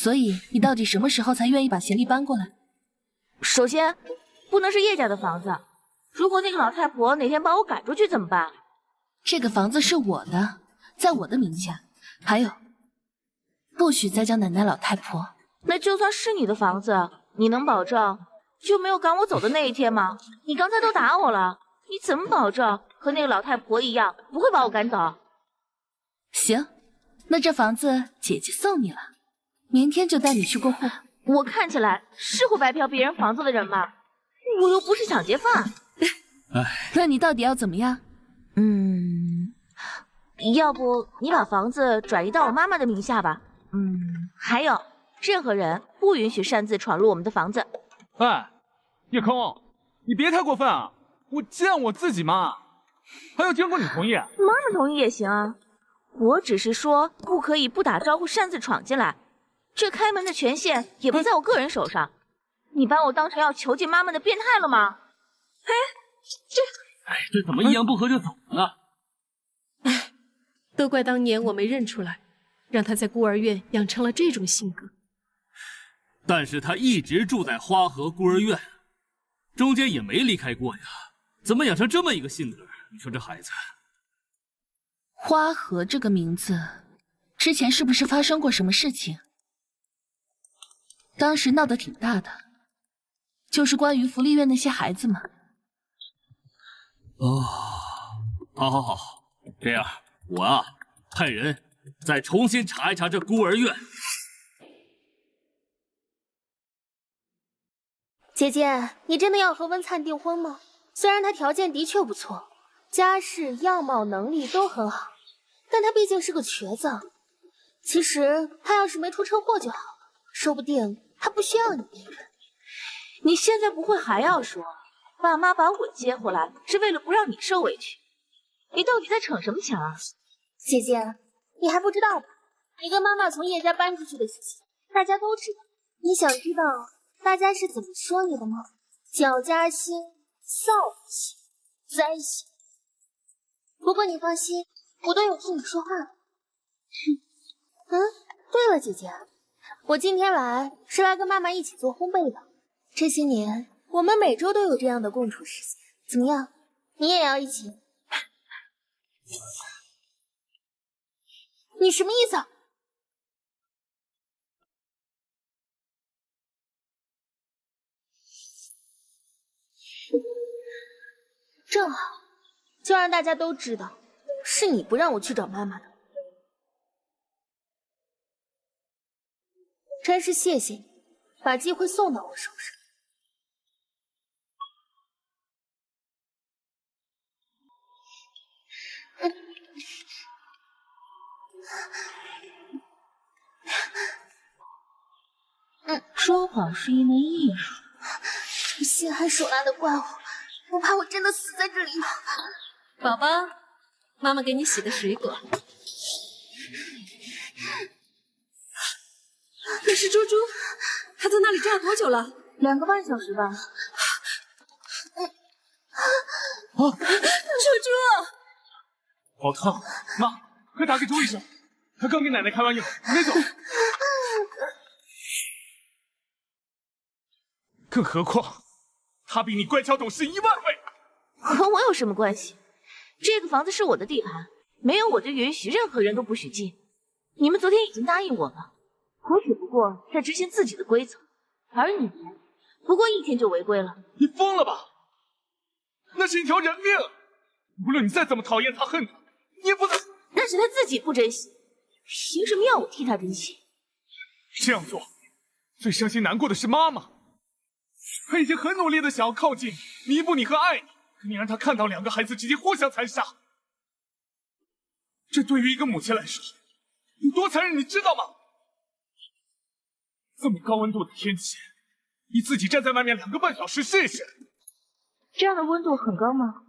所以你到底什么时候才愿意把行李搬过来？首先，不能是叶家的房子。如果那个老太婆哪天把我赶出去怎么办？这个房子是我的，在我的名下。还有，不许再叫奶奶老太婆。那就算是你的房子，你能保证就没有赶我走的那一天吗？你刚才都打我了，你怎么保证和那个老太婆一样不会把我赶走？行，那这房子姐姐送你了，明天就带你去过户。我看起来是会白嫖别人房子的人吗？我又不是抢劫犯。那你到底要怎么样？要不你把房子转移到我妈妈的名下吧。还有，任何人不允许擅自闯入我们的房子。哎，叶空，你别太过分啊！我见我自己妈，还要经过你同意。妈妈同意也行啊。我只是说不可以不打招呼擅自闯进来，这开门的权限也不在我个人手上。你把我当成要囚禁妈妈的变态了吗？这怎么一言不合就走了呢？都怪当年我没认出来，让他在孤儿院养成了这种性格。但是他一直住在花河孤儿院，中间也没离开过呀，怎么养成这么一个性格？你说这孩子。花河这个名字，之前是不是发生过什么事情？当时闹得挺大的，就是关于福利院那些孩子嘛。好，这样我啊派人再重新查一查这孤儿院。姐姐，你真的要和温灿订婚吗？虽然他条件的确不错，家世、样貌、能力都很好，但他毕竟是个瘸子。其实他要是没出车祸就好了，说不定他不需要你。你现在不会还要说，爸妈把我接回来是为了不让你受委屈？你到底在逞什么强啊？姐姐，你还不知道吧？你跟妈妈从叶家搬出去的事情，大家都知道。你想知道大家是怎么说你的吗？小家心、扫把星、灾星。不过你放心，我都有替你说话的。对了，姐姐，我今天来是来跟妈妈一起做烘焙的。这些年，我们每周都有这样的共处时间，怎么样？你也要一起？你什么意思？正好，就让大家都知道，是你不让我去找妈妈的。真是谢谢你，把机会送到我手上。说谎是一门艺术。这心狠手辣的怪物，我怕我真的死在这里了。宝宝，妈妈给你洗的水果。可是猪猪，他在那里站了多久了？2个半小时吧。猪猪，好烫！妈，快打给周医生，他刚给奶奶开完药，没走。更何况，他比你乖巧懂事1万倍。和我有什么关系？这个房子是我的地盘，没有我的允许，任何人都不许进。你们昨天已经答应我了，我只不过在执行自己的规则，而你不过1天就违规了。你疯了吧？那是一条人命，无论你再怎么讨厌他、恨他，你也不能。那是他自己不珍惜，凭什么要我替他珍惜？这样做，最伤心难过的是妈妈。他已经很努力的想要靠近你，弥补你和爱你，可你让他看到2个孩子之间互相残杀，这对于一个母亲来说有多残忍，你知道吗？这么高温度的天气，你自己站在外面2个半小时试试。这样的温度很高吗？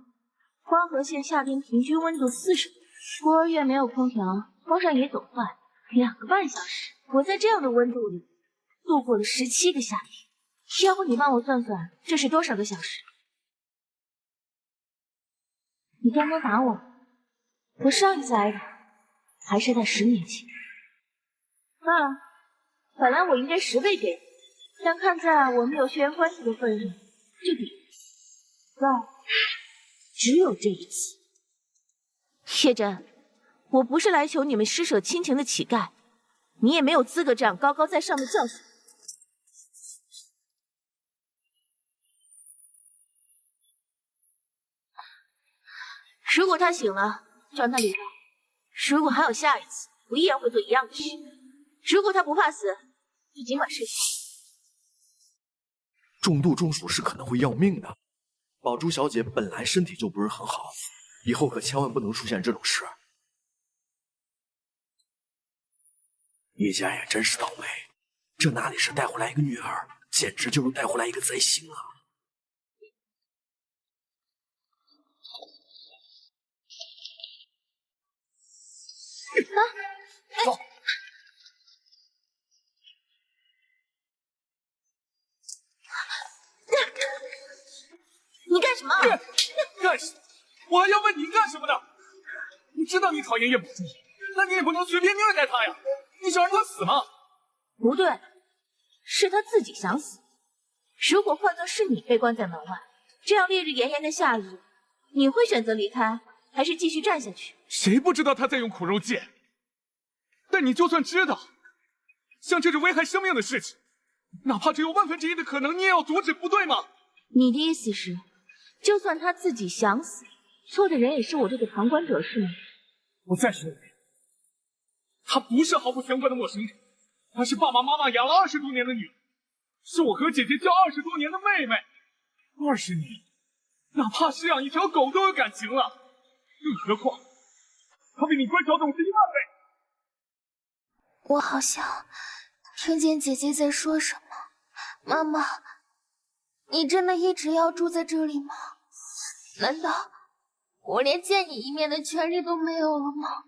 花河县夏天平均温度40度，孤儿院没有空调，风扇也总坏，2个半小时，我在这样的温度里度过了17个夏天。要不你帮我算算，这是多少个小时？你刚刚打我上一次挨打还是在10年前。本来我应该10倍给你，但看在我们有血缘关系的份上，就抵。只有这一次。叶真，我不是来求你们施舍亲情的乞丐，你也没有资格这样高高在上的教训。如果他醒了，就让他离开；如果还有下一次，我依然会做一样的事。如果他不怕死，就尽管试试。重度中暑是可能会要命的。宝珠小姐本来身体就不是很好，以后可千万不能出现这种事。叶家也真是倒霉，这哪里是带回来一个女儿，简直就是带回来一个灾星啊！走。你干什么？干什么？我还要问你干什么呢？你知道你讨厌叶宝珠，那你也不能随便虐待她呀！你想让她死吗？不对，是他自己想死。如果换作是你被关在门外，这样烈日炎炎的夏日，你会选择离开，还是继续站下去？谁不知道他在用苦肉计？但你就算知道，像这种危害生命的事情，哪怕只有1/1的可能，你也要阻止，不对吗？你的意思是，就算他自己想死，错的人也是我这个旁观者，是吗？我再说一遍，他不是毫不相关的陌生人，他是爸爸妈妈养了20多年的女儿，是我和姐姐交20多年的妹妹。20年，哪怕是养一条狗都有感情了，更何况他比你乖巧懂事10000倍。我好像听见姐姐在说什么。妈妈，你真的一直要住在这里吗？难道我连见你一面的权利都没有了吗？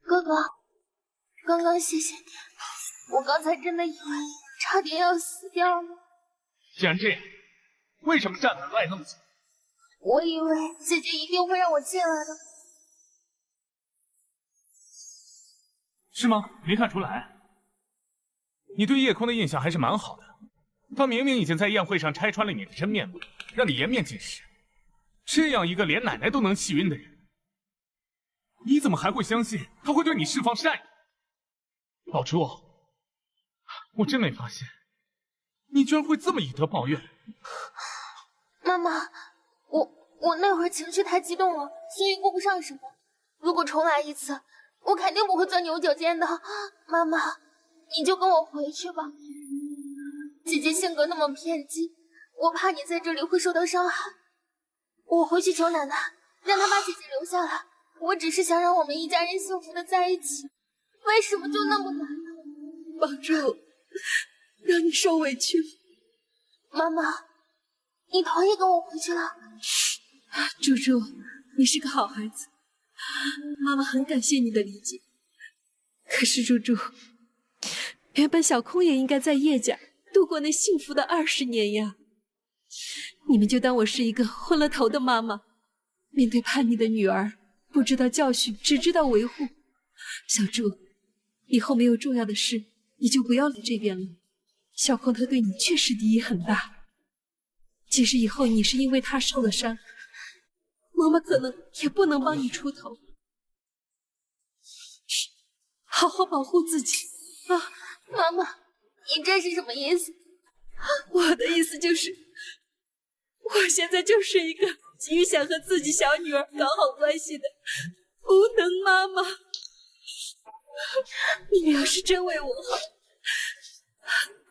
哥哥，刚刚谢谢你，我刚才真的以为差点要死掉了。既然这样，为什么站门外那么久？我以为姐姐一定会让我进来的。是吗？没看出来。你对叶空的印象还是蛮好的，他明明已经在宴会上拆穿了你的真面目，让你颜面尽失。这样一个连奶奶都能气晕的人，你怎么还会相信他会对你释放善意？宝珠，我真没发现，你居然会这么以德报怨。妈妈，我那会儿情绪太激动了，所以顾不上什么。如果重来一次，我肯定不会钻牛角尖的。妈妈，你就跟我回去吧。姐姐性格那么偏激，我怕你在这里会受到伤害。我回去求奶奶，让她把姐姐留下来。我只是想让我们一家人幸福的在一起，为什么就那么难呢？宝珠，让你受委屈了。妈妈，你同意跟我回去了？珠珠，你是个好孩子，妈妈很感谢你的理解。可是珠珠，原本小空也应该在叶家度过那幸福的20年呀。你们就当我是一个昏了头的妈妈，面对叛逆的女儿，不知道教训，只知道维护。小珠，以后没有重要的事，你就不要来这边了。小空他对你确实敌意很大，即使以后你是因为他受了伤，妈妈可能也不能帮你出头。好好保护自己啊！妈妈，你这是什么意思？我的意思就是，我现在就是一个急于想和自己小女儿搞好关系的无能妈妈。你们要是真为我好，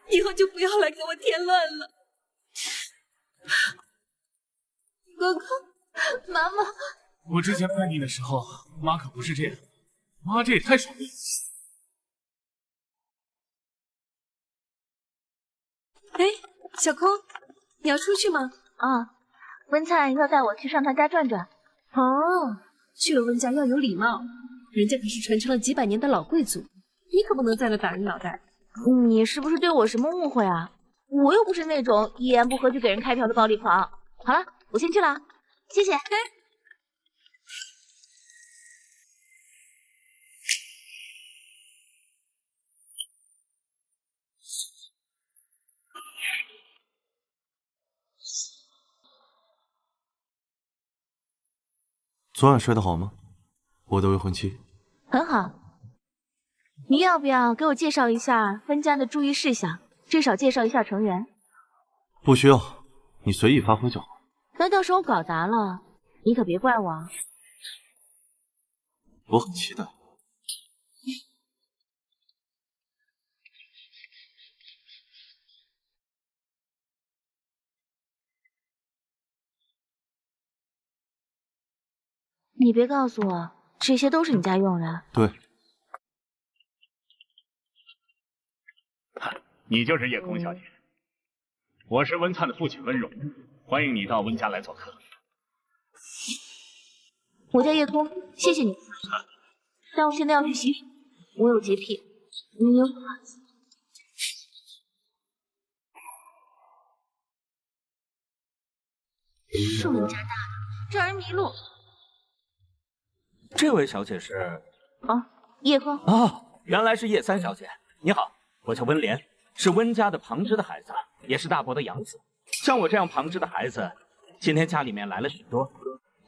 以后就不要来给我添乱了。哥哥，妈妈，我之前叛逆的时候，妈可不是这样，妈这也太爽了。哎，小空，你要出去吗？啊，温灿要带我去上他家转转。哦，去了温家要有礼貌，人家可是传承了几百年的老贵族，你可不能在那打人脑袋。你是不是对我什么误会啊？我又不是那种一言不合就给人开瓢的暴力狂。好了，我先去了，谢谢。昨晚睡得好吗？我的未婚妻。很好。你要不要给我介绍一下分家的注意事项？至少介绍一下成员。不需要，你随意发挥就好。那到时候搞砸了，你可别怪我啊。我很期待。你别告诉我，这些都是你家佣人。对。你就是叶空小姐，我是温灿的父亲温荣，欢迎你到温家来做客。我叫叶空，谢谢你。但我现在要去洗手，我有洁癖。你有什么？是我们家大的，让人迷路。这位小姐是？啊，叶空。哦，原来是叶三小姐。你好，我叫温莲，是温家的旁支的孩子，也是大伯的养子。像我这样旁支的孩子，今天家里面来了许多。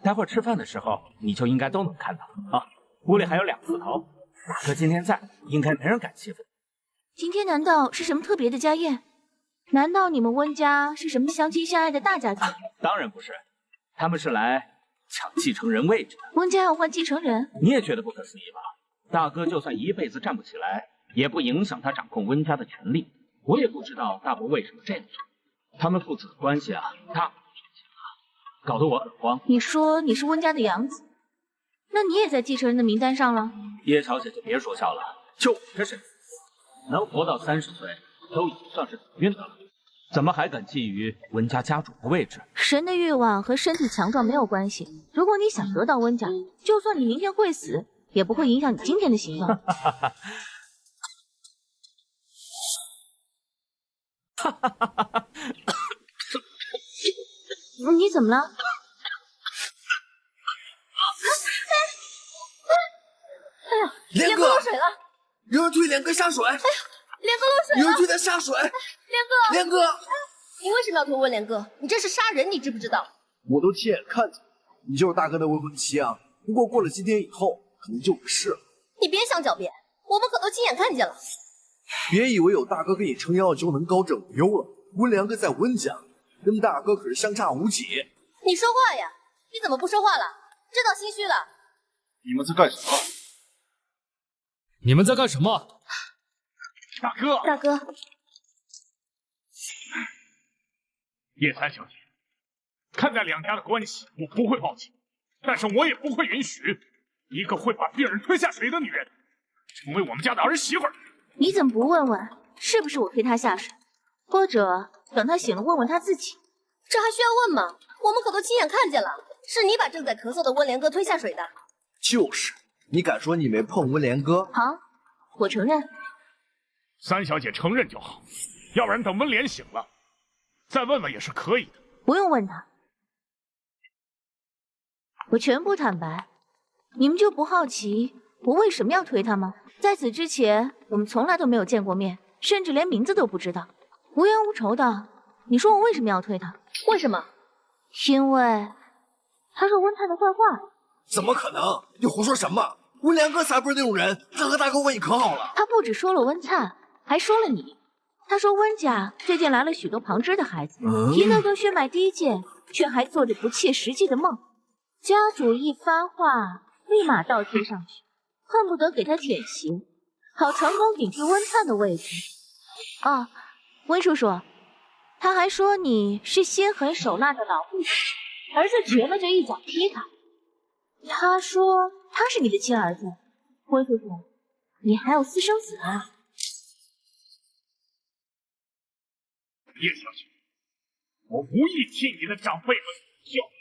待会儿吃饭的时候，你就应该都能看到啊。屋里还有2刺头，大哥今天在，应该没人敢欺负。今天难道是什么特别的家宴？难道你们温家是什么相亲相爱的大家族？当然不是，他们是来抢继承人位置的。温家要换继承人？你也觉得不可思议吧？大哥就算一辈子站不起来，也不影响他掌控温家的权利。我也不知道大伯为什么这样做。他们父子的关系啊，大不绝情啊，搞得我很慌。你说你是温家的养子，那你也在继承人的名单上了？叶小姐就别说笑了，就我这身子，能活到30岁，都已经算是走运的了，怎么还敢觊觎温家家主的位置？神的欲望和身体强壮没有关系。如果你想得到温家，就算你明天会死，也不会影响你今天的行动。你怎么了？哎呀，莲哥落水了！有人推莲哥下水！哎呀，莲哥落水了！有人推他下水！莲哥，你为什么要推温莲哥？你这是杀人，你知不知道？我都亲眼看见，你就是大哥的未婚妻啊！不过过了今天以后，可能就不是了。你别想狡辩，我们可都亲眼看见了。别以为有大哥给你撑腰就能高枕无忧了。温良哥在温家，跟大哥可是相差无几。你说话呀！你怎么不说话了？知道心虚了？你们在干什么？你们在干什么？大哥，大哥，叶三小姐，看在两家的关系，我不会报警，但是我也不会允许一个会把病人推下水的女人成为我们家的儿媳妇儿。你怎么不问问是不是我推她下水，或者等她醒了问问她自己？这还需要问吗？我们可都亲眼看见了，是你把正在咳嗽的温良哥推下水的。就是，你敢说你没碰温良哥？好，我承认。三小姐承认就好，要不然等温莲醒了，再问问也是可以的。不用问他，我全部坦白。你们就不好奇我为什么要推他吗？在此之前，我们从来都没有见过面，甚至连名字都不知道，无冤无仇的。你说我为什么要推他？为什么？因为他说温太的坏话。怎么可能？你胡说什么？温良哥才不是那种人，他和大哥关系可好了。他不只说了温灿，还说了你。他说温家最近来了许多旁支的孩子，一个个血脉低贱，却还做着不切实际的梦。家主一发话，立马倒贴上去，恨不得给他舔鞋，好成功顶替温灿的位置。哦，温叔叔，他还说你是心狠手辣的老护士，儿子瘸了就一脚踢他。他说他是你的亲儿子，温叔叔，你还有私生子啊？叶小姐，我无意替你的长辈们叫你，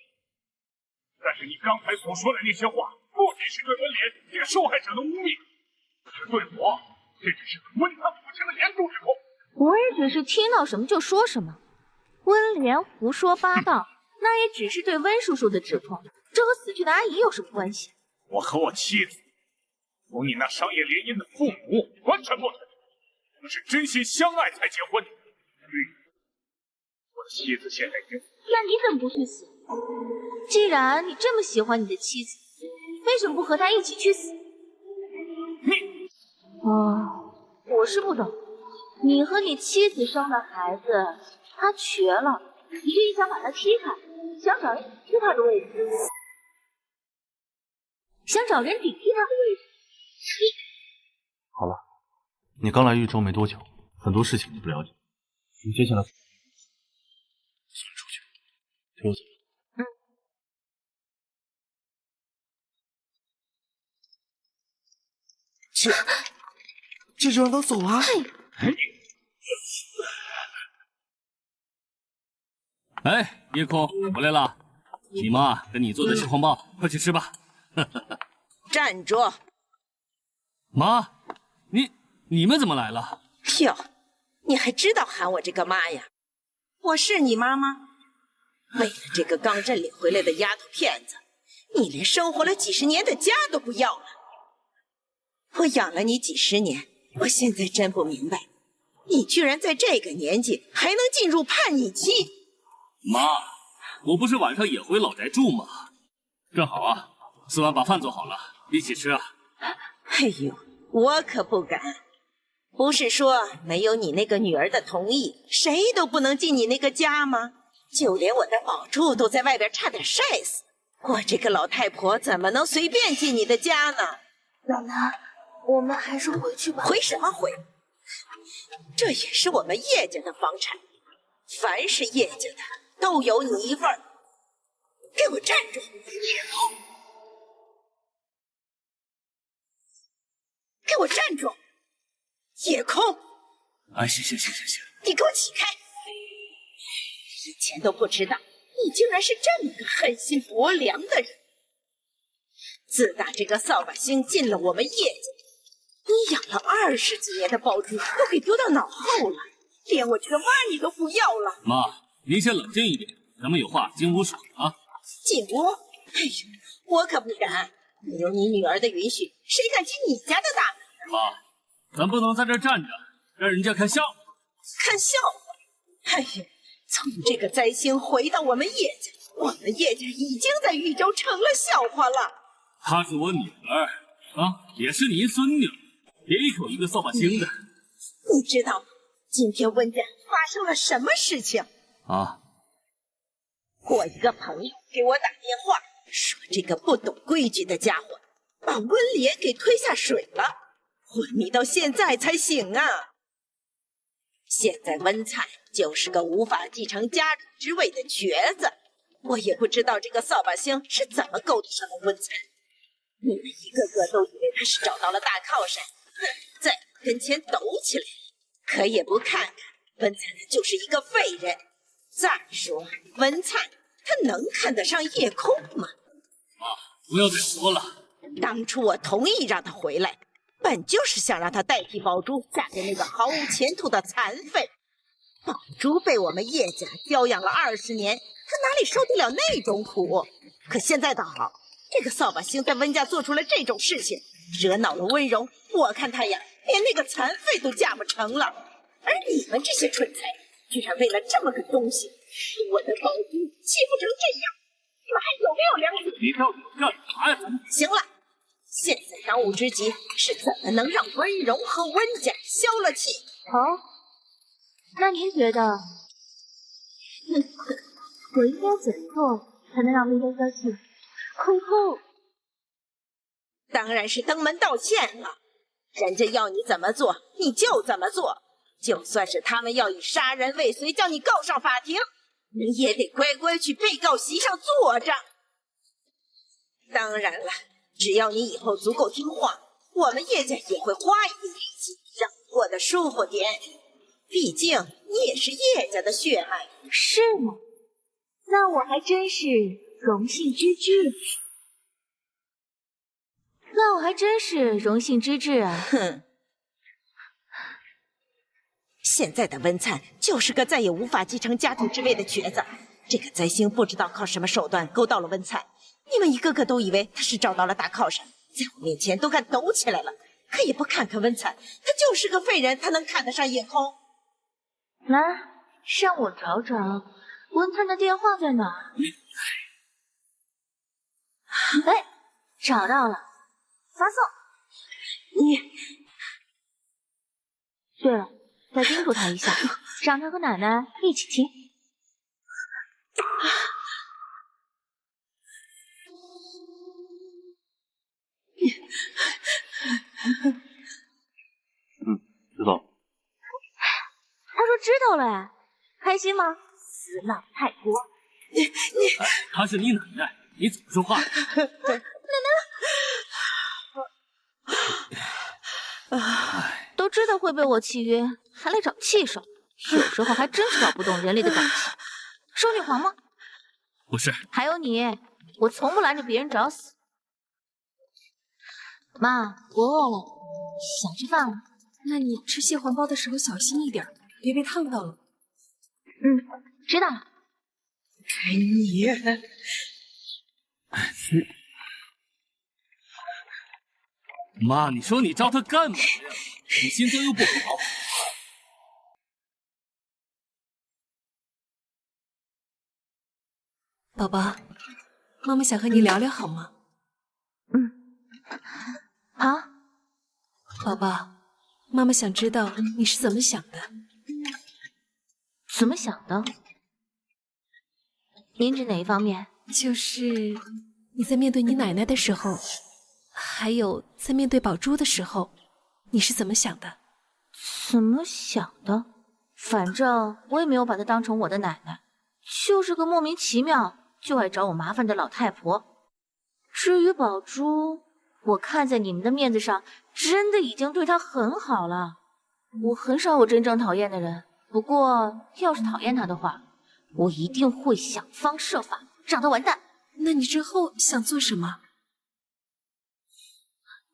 但是你刚才所说的那些话，不仅是对温莲这个受害者的污蔑，是对我，甚至是对温他父亲的严重指控。我也只是听到什么就说什么，温莲胡说八道，那也只是对温叔叔的指控，这和死去的阿姨有什么关系？我和我妻子同你那商业联姻的父母完全不同，我们是真心相爱才结婚的。我的妻子现在已经……那你怎么不去死？既然你这么喜欢你的妻子，为什么不和她一起去死？你……我是不懂。你和你妻子生的孩子，他瘸了，你就想把他踢开，想找人顶替他的位置，好了，你刚来豫州没多久，很多事情你不了解。你接下来送你出去，陪我走。这就让他走啊！哎，夜空，回来了。你妈跟你做的蟹黄包，快去吃吧。站住！妈，你们怎么来了？哟，你还知道喊我这个妈呀？我是你妈吗？为了这个刚认领回来的丫头片子，你连生活了几十年的家都不要了。我养了你几十年，我现在真不明白，你居然在这个年纪还能进入叛逆期。妈，我不是晚上也回老宅住吗？正好啊，4碗把饭做好了，一起吃啊。哎呦，我可不敢。不是说没有你那个女儿的同意，谁都不能进你那个家吗？就连我的宝珠都在外边差点晒死，我这个老太婆怎么能随便进你的家呢？奶奶，我们还是回去吧。回什么回？这也是我们叶家的房产，凡是叶家的都有你一份儿。给我站住！给我站住！夜空！哎，行，你给我起开！以前都不知道你竟然是这么个狠心薄凉的人。自打这个扫把星进了我们叶家，你养了20几年的宝珠都给丢到脑后了，连我这个妈你都不要了。妈，您先冷静一点，咱们有话进屋说啊。进屋？哎呦，我可不敢！没有你女儿的允许，谁敢进你家的大门？妈，咱不能在这站着，让人家看笑话。看笑话？哎呦，从这个灾星回到我们叶家，我们叶家已经在豫州成了笑话了。她是我女儿啊，也是您孙女，别有一个扫把星的。你知道今天温家发生了什么事情啊？我一个朋友给我打电话说，这个不懂规矩的家伙把温莲给推下水了，昏迷到现在才醒啊。现在温灿就是个无法继承家主之位的瘸子，我也不知道这个扫把星是怎么勾搭上了温灿。你们一个个都以为他是找到了大靠山，在跟前抖起来，可也不看看温灿他就是一个废人。再说温灿他能看得上夜空吗？妈，不要再说了。当初我同意让他回来，本就是想让他代替宝珠嫁给那个毫无前途的残废。宝珠被我们叶家娇养了20年，他哪里受得了那种苦？可现在倒好，这个扫把星在温家做出了这种事情，惹恼了温柔，我看他呀，连那个残废都嫁不成了。而你们这些蠢材，居然为了这么个东西，我的宝珠欺负成这样，你们还有没有良心？你到底要干啥呀？行了，现在当务之急是怎么能让温柔和温家消了气。哦，那您觉得，我应该怎么做才能让温家消气？空空，当然是登门道歉了。人家要你怎么做，你就怎么做。就算是他们要以杀人未遂将你告上法庭，你也得乖乖去被告席上坐着。当然了，只要你以后足够听话，我们叶家也会花一点力气让你过得舒服点。毕竟你也是叶家的血脉。是吗？那我还真是荣幸之至。啊！哼，现在的温灿就是个再也无法继承家主之位的瘸子。这个灾星不知道靠什么手段勾到了温灿，你们一个个都以为他是找到了大靠山，在我面前都敢抖起来了，可也不看看温灿，他就是个废人，他能看得上夜空？来，让我找找温灿的电话在哪？哎，找到了，发送。你，对了，再叮嘱他一下，让他和奶奶一起听。知道了。他说知道了，哎，开心吗？死老太婆！她是你奶奶，你怎么说话？都知道会被我气晕，还来找气受，有时候还真是搞不懂人类的感情。说女皇吗？不是。还有你，我从不拦着别人找死。妈，我饿了，想吃饭了。那你吃蟹黄包的时候小心一点，别被烫到了。知道了。给你。妈，你说你招他干嘛呀？你心脏又不好。宝宝，妈妈想和你聊聊好吗？好。宝宝，妈妈想知道你是怎么想的。怎么想的？您指哪一方面？就是你在面对你奶奶的时候，还有在面对宝珠的时候，你是怎么想的？怎么想的？反正我也没有把她当成我的奶奶，就是个莫名其妙就爱找我麻烦的老太婆。至于宝珠，我看在你们的面子上，真的已经对她很好了。我很少有真正讨厌的人，不过要是讨厌她的话，我一定会想方设法让她完蛋。那你之后想做什么？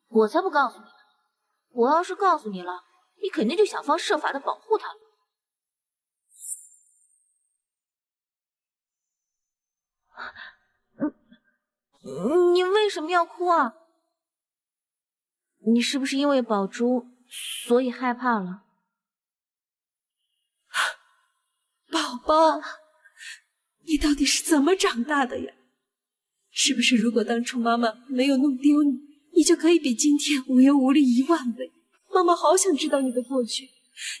我才不告诉你呢！我要是告诉你了，你肯定就想方设法的保护她了。你为什么要哭啊？你是不是因为宝珠所以害怕了？宝宝，你到底是怎么长大的呀？是不是如果当初妈妈没有弄丢你，你就可以比今天无忧无虑10000倍？妈妈好想知道你的过去，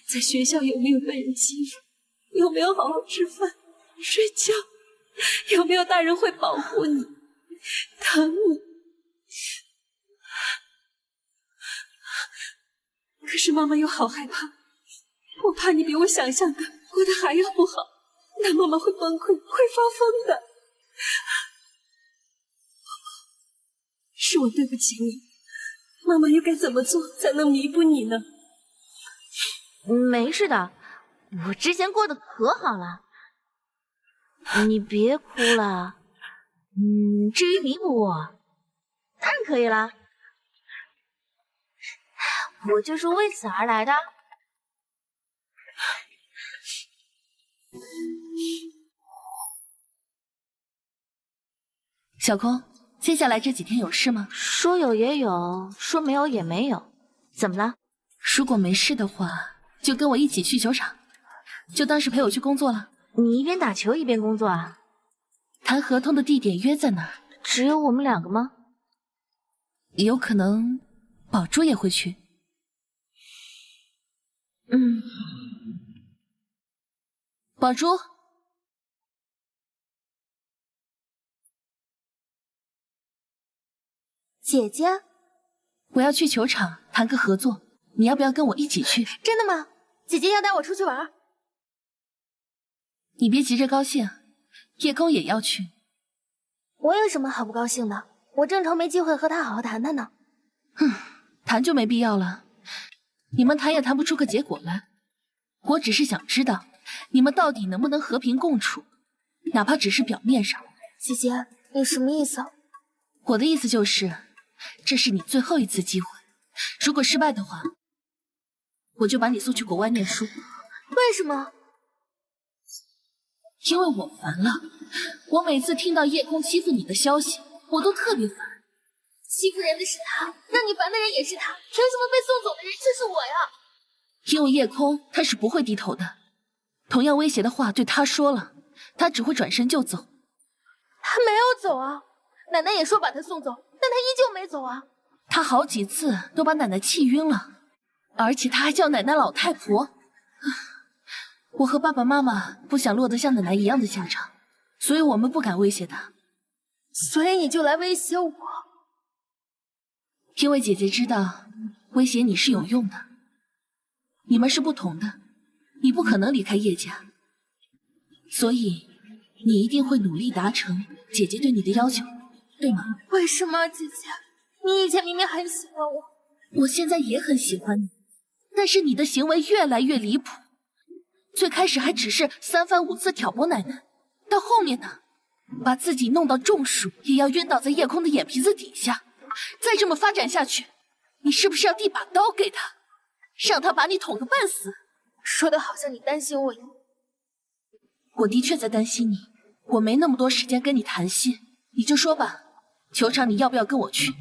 在学校有没有被人欺负，有没有好好吃饭、睡觉，有没有大人会保护你、疼你。可是妈妈又好害怕，我怕你比我想象的过得还要不好，那妈妈会崩溃，会发疯的。是我对不起你，妈妈又该怎么做才能弥补你呢？没事的，我之前过得可好了。你别哭了。至于弥补我，当然可以了。我就是为此而来的。小空，接下来这几天有事吗？说有也有，说没有也没有。怎么了？如果没事的话，就跟我一起去球场，就当是陪我去工作了。你一边打球一边工作啊？谈合同的地点约在哪？只有我们2个吗？有可能宝珠也会去。宝珠，姐姐，我要去球场谈个合作，你要不要跟我一起去？真的吗？姐姐要带我出去玩？你别急着高兴，叶空也要去。我有什么好不高兴的？我正愁没机会和他好好谈谈呢。谈就没必要了，你们谈也谈不出个结果来。我只是想知道，你们到底能不能和平共处，哪怕只是表面上。姐姐，你什么意思？我的意思就是，这是你最后一次机会，如果失败的话，我就把你送去国外念书。为什么？因为我烦了，我每次听到夜空欺负你的消息，我都特别烦。欺负人的是他，让你烦的人也是他，凭什么被送走的人却是我呀？因为夜空他是不会低头的，同样威胁的话对他说了，他只会转身就走。他没有走啊，奶奶也说把他送走，但他依旧没走啊。他好几次都把奶奶气晕了，而且他还叫奶奶老太婆。我和爸爸妈妈不想落得像奶奶一样的下场，所以我们不敢威胁他。所以你就来威胁我？因为姐姐知道威胁你是有用的，你们是不同的，你不可能离开叶家，所以你一定会努力达成姐姐对你的要求，对吗？为什么，姐姐？你以前明明很喜欢我，我现在也很喜欢你，但是你的行为越来越离谱。最开始还只是3番5次挑拨奶奶，到后面呢，把自己弄到中暑也要晕倒在夜空的眼皮子底下。再这么发展下去，你是不是要递把刀给他，让他把你捅个半死？说的好像你担心我一样。我的确在担心你，我没那么多时间跟你谈心，你就说吧，球场你要不要跟我去？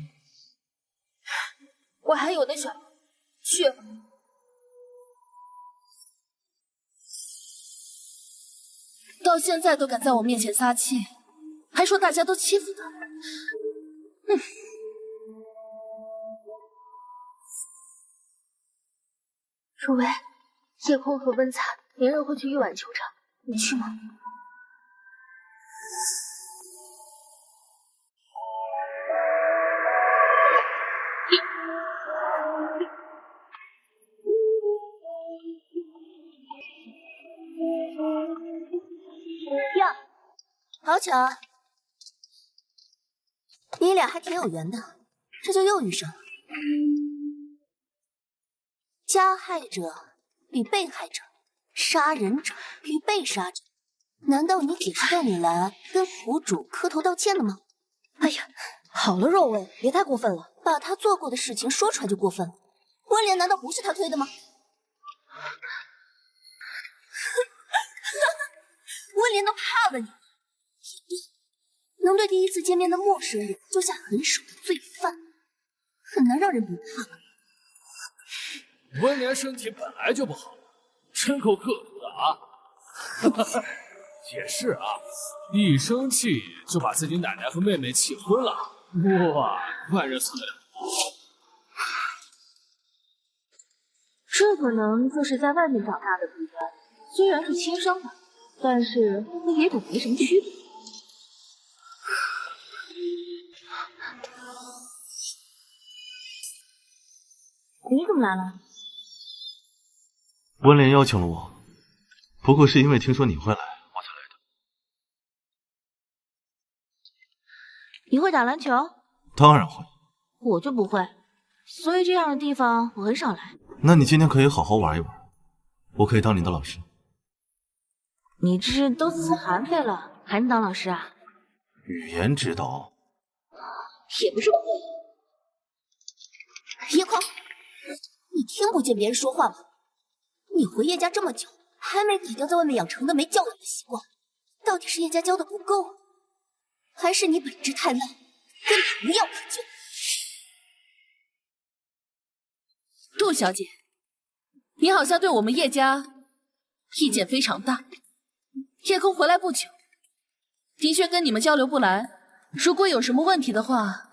我还有的选，去。到现在都敢在我面前撒气，还说大家都欺负他。若薇，夜空和温灿连日会去玉碗球场，你去吗？呀，好巧啊！你俩还挺有缘的，这就又遇上了。加害者比被害者，杀人者比被杀者。难道你姐是带你来跟府主磕头道歉的吗？哎呀，好了，若薇，别太过分了，把她做过的事情说出来就过分了。温莲难道不是她推的吗？温莲都怕了你，能对第一次见面的陌生人就下狠手的罪犯，很难让人不怕。温莲身体本来就不好，真够刻苦的啊！也是啊，一生气就把自己奶奶和妹妹气昏了，哇，万人所了。这可能就是在外面长大的弊端，虽然是亲生的，但是和野种没什么区别。你怎么来了？温莲邀请了我，不过是因为听说你会来，我才来的。你会打篮球？当然会。我就不会，所以这样的地方我很少来。那你今天可以好好玩一玩，我可以当你的老师。你这都死韩非了，还能当老师啊？语言指导也不是不会。叶空，你听不见别人说话吗？你回叶家这么久，还没改掉在外面养成的没教养的习惯，到底是叶家教的不够，还是你本质太烂，根本无药可救？杜小姐，你好像对我们叶家意见非常大。夜空回来不久，的确跟你们交流不来。如果有什么问题的话，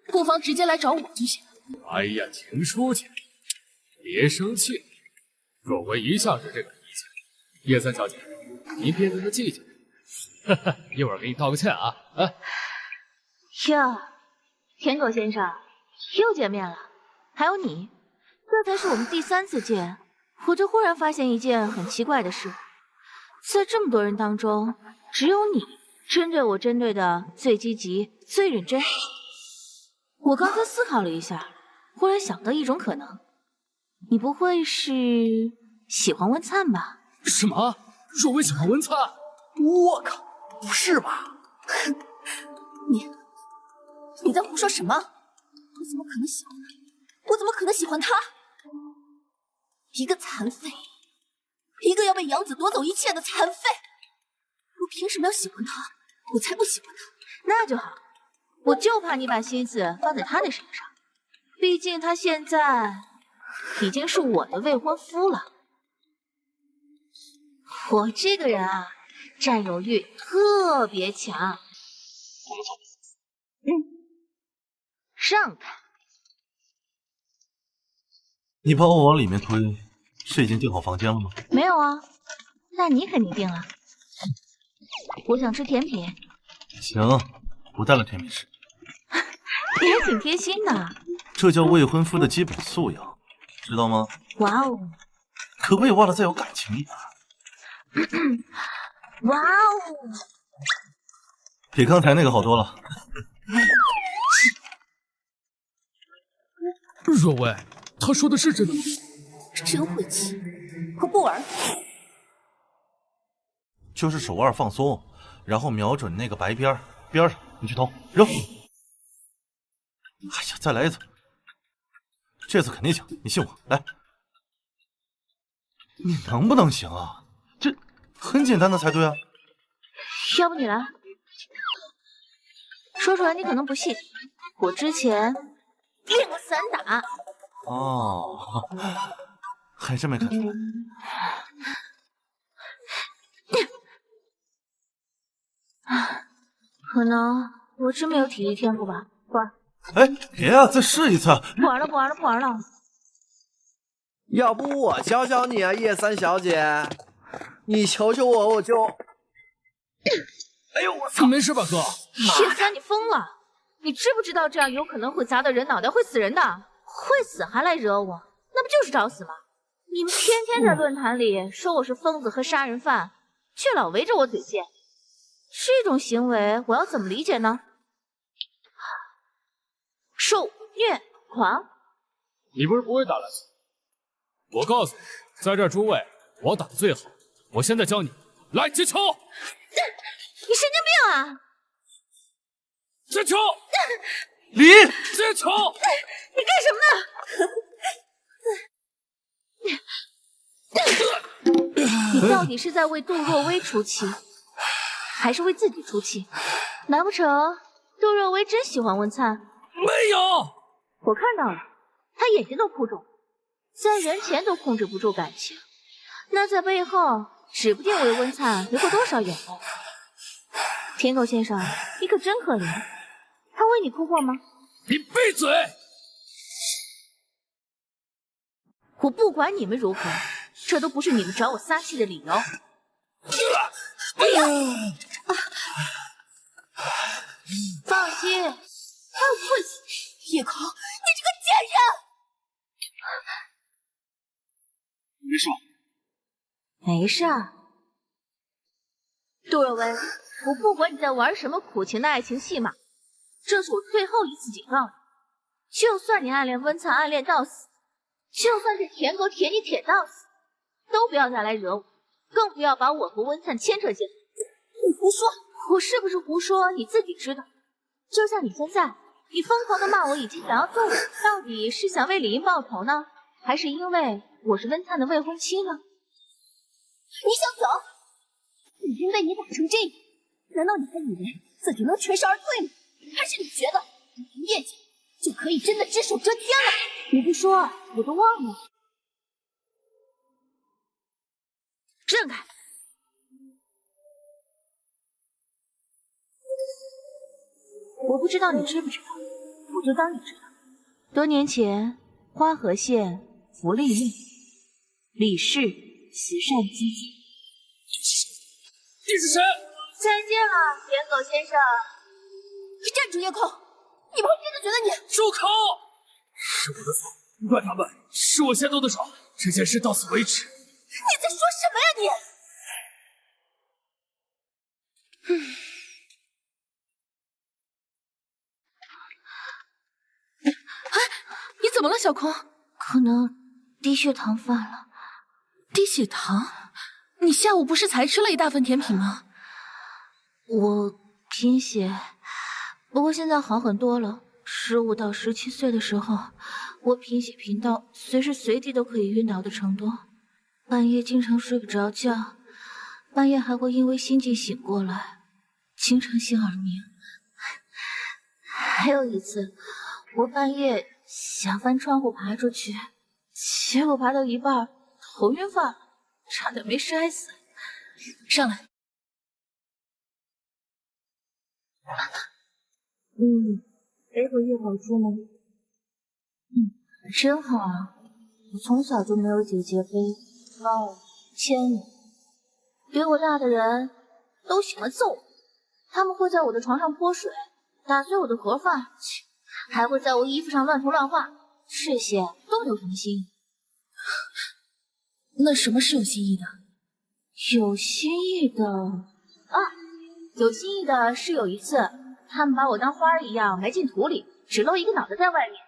不妨直接来找我就行。哎呀，秦书记，别生气。若薇一向是这个脾气。叶三小姐，您别跟她计较。一会儿给你道个歉啊！哟，舔狗先生，又见面了。还有你，这才是我们第3次见，我就忽然发现一件很奇怪的事，在这么多人当中，只有你针对我针对的最积极、最认真。我刚才思考了一下，忽然想到一种可能，你不会是喜欢温灿吧？什么？若薇喜欢温灿？我靠，不是吧？你在胡说什么？我怎么可能喜欢他？我怎么可能喜欢他？一个残废，一个要被养子夺走一切的残废，我凭什么要喜欢他？我才不喜欢他。那就好，我就怕你把心思放在他的身上，毕竟他现在已经是我的未婚夫了。我这个人啊，占有欲特别强。我们走。让开！你把我往里面推，是已经订好房间了吗？没有啊，那你肯定定了。我想吃甜品。行，不带了甜品吃。你还挺贴心的，这叫未婚夫的基本素养，知道吗？哇哦！可不可以忘了再有感情一点？哇哦！比刚才那个好多了。若薇，他说的是真的吗？真晦气！可不玩。就是手腕放松，然后瞄准那个白边上，你去投，扔。哎呀，再来一次，这次肯定行，你信我，来。你能不能行啊？这很简单的才对啊。要不你来？说出来你可能不信，我之前练过散打。哦，还真没看出来。可能我真没有体力天赋吧。不玩。哎，别啊，再试一次。不玩了，不玩了，不玩了。要不我教教你啊，叶三小姐，你求求我，我就……哎呦，我操！没事吧，哥？叶三，你疯了！你知不知道这样有可能会砸到人脑袋，会死人的？会死还来惹我，那不就是找死吗？你们天天在论坛里说我是疯子和杀人犯，却老围着我嘴贱，这种行为我要怎么理解呢？受虐狂？你不是不会打篮球？我告诉你，在这儿诸位，我打的最好。我现在教你，来接球！你神经病啊！接球！李接球！你干什么呢？你到底是在为杜若薇出气，还是为自己出气？难不成杜若薇真喜欢温灿？没有，我看到了，她眼睛都哭肿，在人前都控制不住感情，那在背后指不定为温灿流过多少眼泪。天狗先生，你可真可怜，他为你哭过吗？你闭嘴！我不管你们如何，这都不是你们找我撒气的理由。放心，还有晦气，叶空，你这个贱人！没事，没事儿。杜若薇，我不管你在玩什么苦情的爱情戏码，这是我最后一次警告你。就算你暗恋温灿暗恋到死，就算这舔狗舔你舔到死，都不要再来惹我，更不要把我和温灿牵扯进来。你胡说！我是不是胡说，你自己知道。就像你现在，你疯狂的骂我已经想要揍我，到底是想为李英报仇呢，还是因为我是温灿的未婚妻呢？你想走？李英被你打成这样，难道你还以为自己能全身而退吗？还是你觉得你凭叶家就可以真的只手遮天了？你不说我都忘了。让开！我不知道你知不知道，我就当你知道。多年前，花河县福利令，李氏慈善基金。你是谁？再见了，舔狗先生。你站住，叶空！你不会真的觉得你……住口！是我的错，不怪他们，是我先动的手。这件事到此为止。你在说什么呀你？你怎么了，小空？可能低血糖犯了。低血糖？你下午不是才吃了一大份甜品吗？我贫血，不过现在好很多了。15到17岁的时候，我贫血贫到随时随地都可以晕倒的程度，半夜经常睡不着觉，半夜还会因为心悸醒过来，经常性耳鸣。还有一次，我半夜想翻窗户爬出去，结果爬到一半头晕犯了，差点没摔死。上来。给过叶宝珠吗？真好啊！我从小就没有姐姐背抱我牵我，比我大的人都喜欢揍我，他们会在我的床上泼水，打碎我的盒饭，还会在我衣服上乱涂乱画，这些都没有什么新意。那什么是有新意的？有新意的啊，有新意的是有一次，他们把我当花儿一样埋进土里，只露一个脑袋在外面。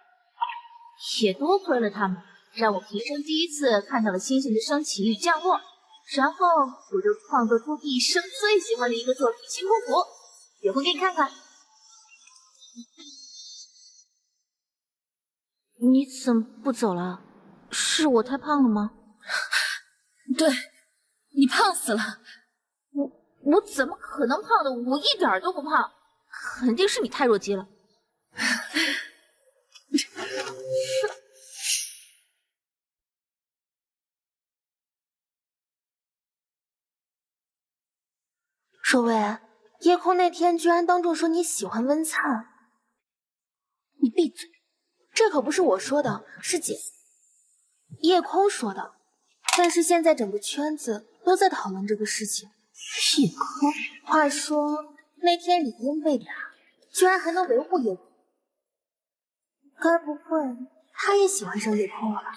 也多亏了他们，让我平生第一次看到了星星的升起与降落，然后我就创作出毕生最喜欢的一个作品《星空图》，有空给你看看。你怎么不走了？是我太胖了吗？对，你胖死了。我怎么可能胖的？我一点都不胖，肯定是你太弱鸡了。守卫，夜空那天居然当众说你喜欢温灿，你闭嘴！这可不是我说的，是姐夜空说的。但是现在整个圈子都在讨论这个事情。夜空，话说那天李英被打，居然还能维护夜空，该不会他也喜欢上夜空了吧？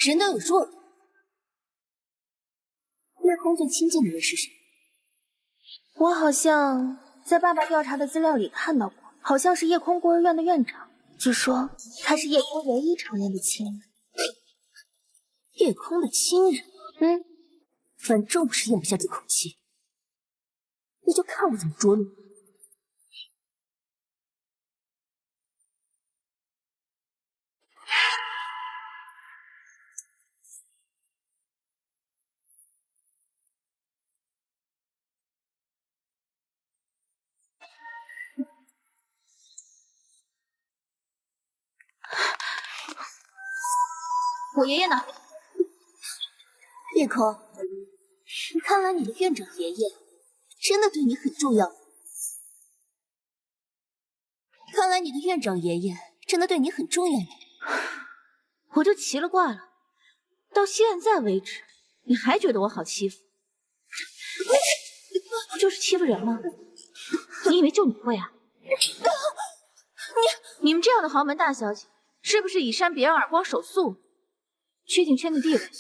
人都有数的。夜空最亲近的人是谁？我好像在爸爸调查的资料里看到过，好像是夜空孤儿院的院长。据说他是夜空唯一承认的亲人。夜空的亲人？反正我是咽不下这口气，你就看我怎么捉弄。我爷爷呢？夜空，看来你的院长爷爷真的对你很重要。看来你的院长爷爷真的对你很重要。我就奇了怪了，到现在为止，你还觉得我好欺负？不就是欺负人吗？你以为就你会啊？你们这样的豪门大小姐，是不是以扇别人耳光手速，确定圈子地位？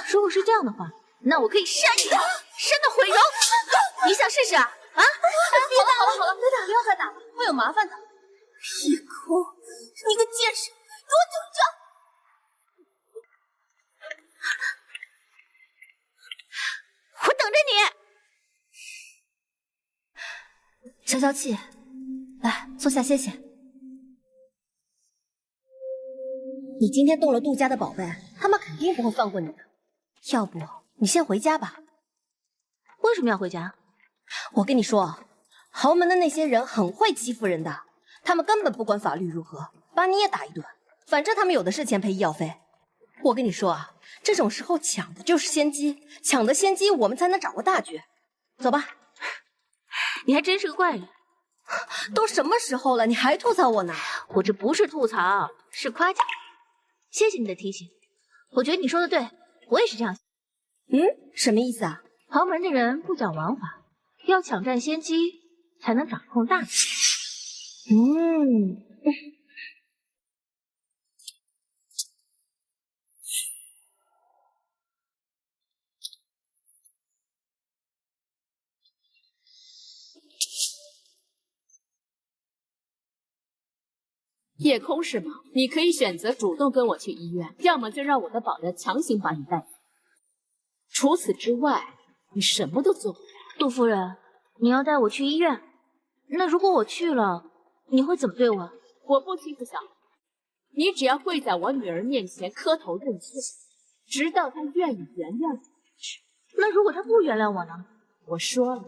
如果是这样的话，那我可以扇你，扇到毁容。你想试试啊？啊！别打了，好了，别打，不要再打了，会有麻烦的。夜空，你个贱人，给我等着！我等着你。消消气，来坐下歇歇。你今天动了杜家的宝贝，他们肯定不会放过你的。要不你先回家吧。为什么要回家？我跟你说，豪门的那些人很会欺负人的，他们根本不管法律如何，把你也打一顿，反正他们有的是钱赔医药费。我跟你说啊，这种时候抢的就是先机，抢得先机，我们才能掌握大局。走吧。你还真是个怪人。都什么时候了，你还吐槽我呢？我这不是吐槽，是夸奖。谢谢你的提醒，我觉得你说的对，我也是这样想。什么意思啊？豪门的人不讲王法，要抢占先机，才能掌控大局。夜空是吗？你可以选择主动跟我去医院，要么就让我的保镖强行把你带走。除此之外，你什么都做不了。杜夫人，你要带我去医院？那如果我去了，你会怎么对我？我不欺负小孩，你只要跪在我女儿面前磕头认错，直到她愿意原谅你为止。那如果她不原谅我呢？我说了，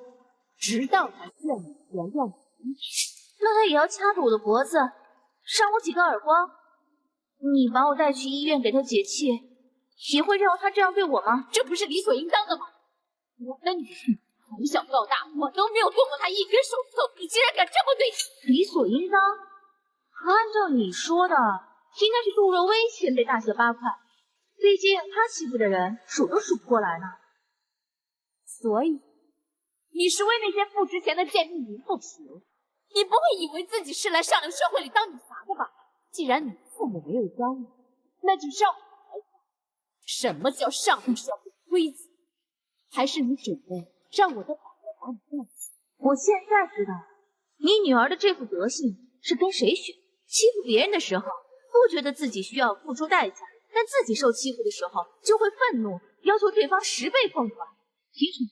直到她愿意原谅你为止。那她也要掐住我的脖子，扇我几个耳光。你把我带去医院给她解气，也会让她这样对我吗？这不是理所应当的吗？我的女儿从小到大，我都没有动过她一根手指头，你竟然敢这么对她！理所应当？按照你说的，应该是杜若薇先被大卸8块，毕竟她欺负的人数都数不过来呢。所以，你是为那些不值钱的贱命名不平，你不会以为自己是来上流社会里当女侠的吧？既然你父母没有教你，那就让我来教。什么叫上流社会规则？还是你准备让我的宝贝把你带去？我现在知道了，你女儿的这副德行是跟谁学？欺负别人的时候不觉得自己需要付出代价，但自己受欺负的时候就会愤怒，要求对方10倍奉还。凭什么？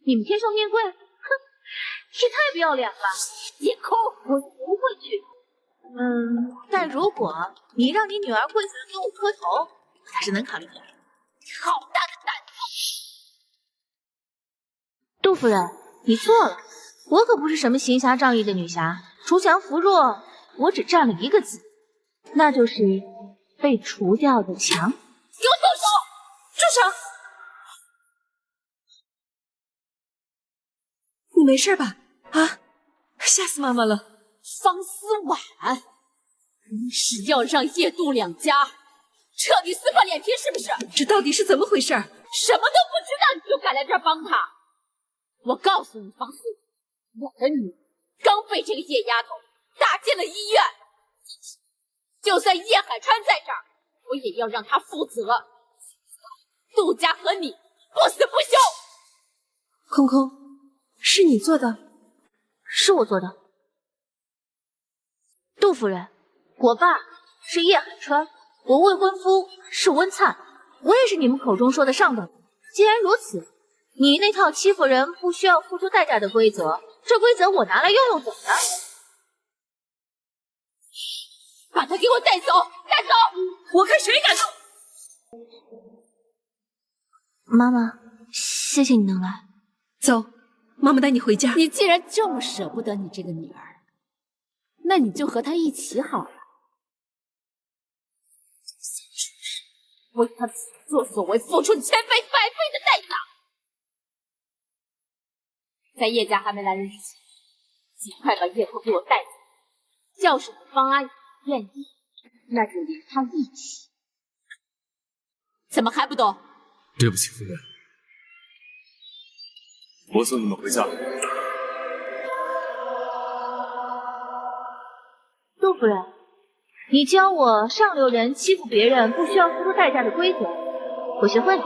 你们天生天贵？哼，也太不要脸了！叶空，我不会去。但如果你让你女儿跪下来给我磕头，我还是能考虑考虑。好大的胆子！杜夫人，你错了，我可不是什么行侠仗义的女侠，锄强扶弱，我只占了一个字，那就是被除掉的强。给我动手！住手！你没事吧？啊，吓死妈妈了！方思婉，你是要让叶杜两家彻底撕破脸皮是不是？这到底是怎么回事？什么都不知道你就敢来这儿帮他？我告诉你，方思，我的女儿刚被这个叶丫头打进了医院，就算叶海川在这儿，我也要让他负责。杜家和你不死不休。空空，是你做的？是我做的。杜夫人，我爸是叶海川，我未婚夫是温灿，我也是你们口中说的上等人。既然如此，你那套欺负人不需要付出代价的规则，这规则我拿来用怎么了？把他给我带走！带走！我看谁敢动！妈妈，谢谢你能来。走，妈妈带你回家。你既然这么舍不得你这个女儿，那你就和她一起好了。为她所作所为付出1000倍、100倍的代价。在叶家还没来人之前，尽快把叶空给我带走。要是你方阿姨愿意，那就连她一起。怎么还不懂？对不起，夫人，我送你们回家。杜夫人，你教我上流人欺负别人不需要付出代价的规则，我学会了。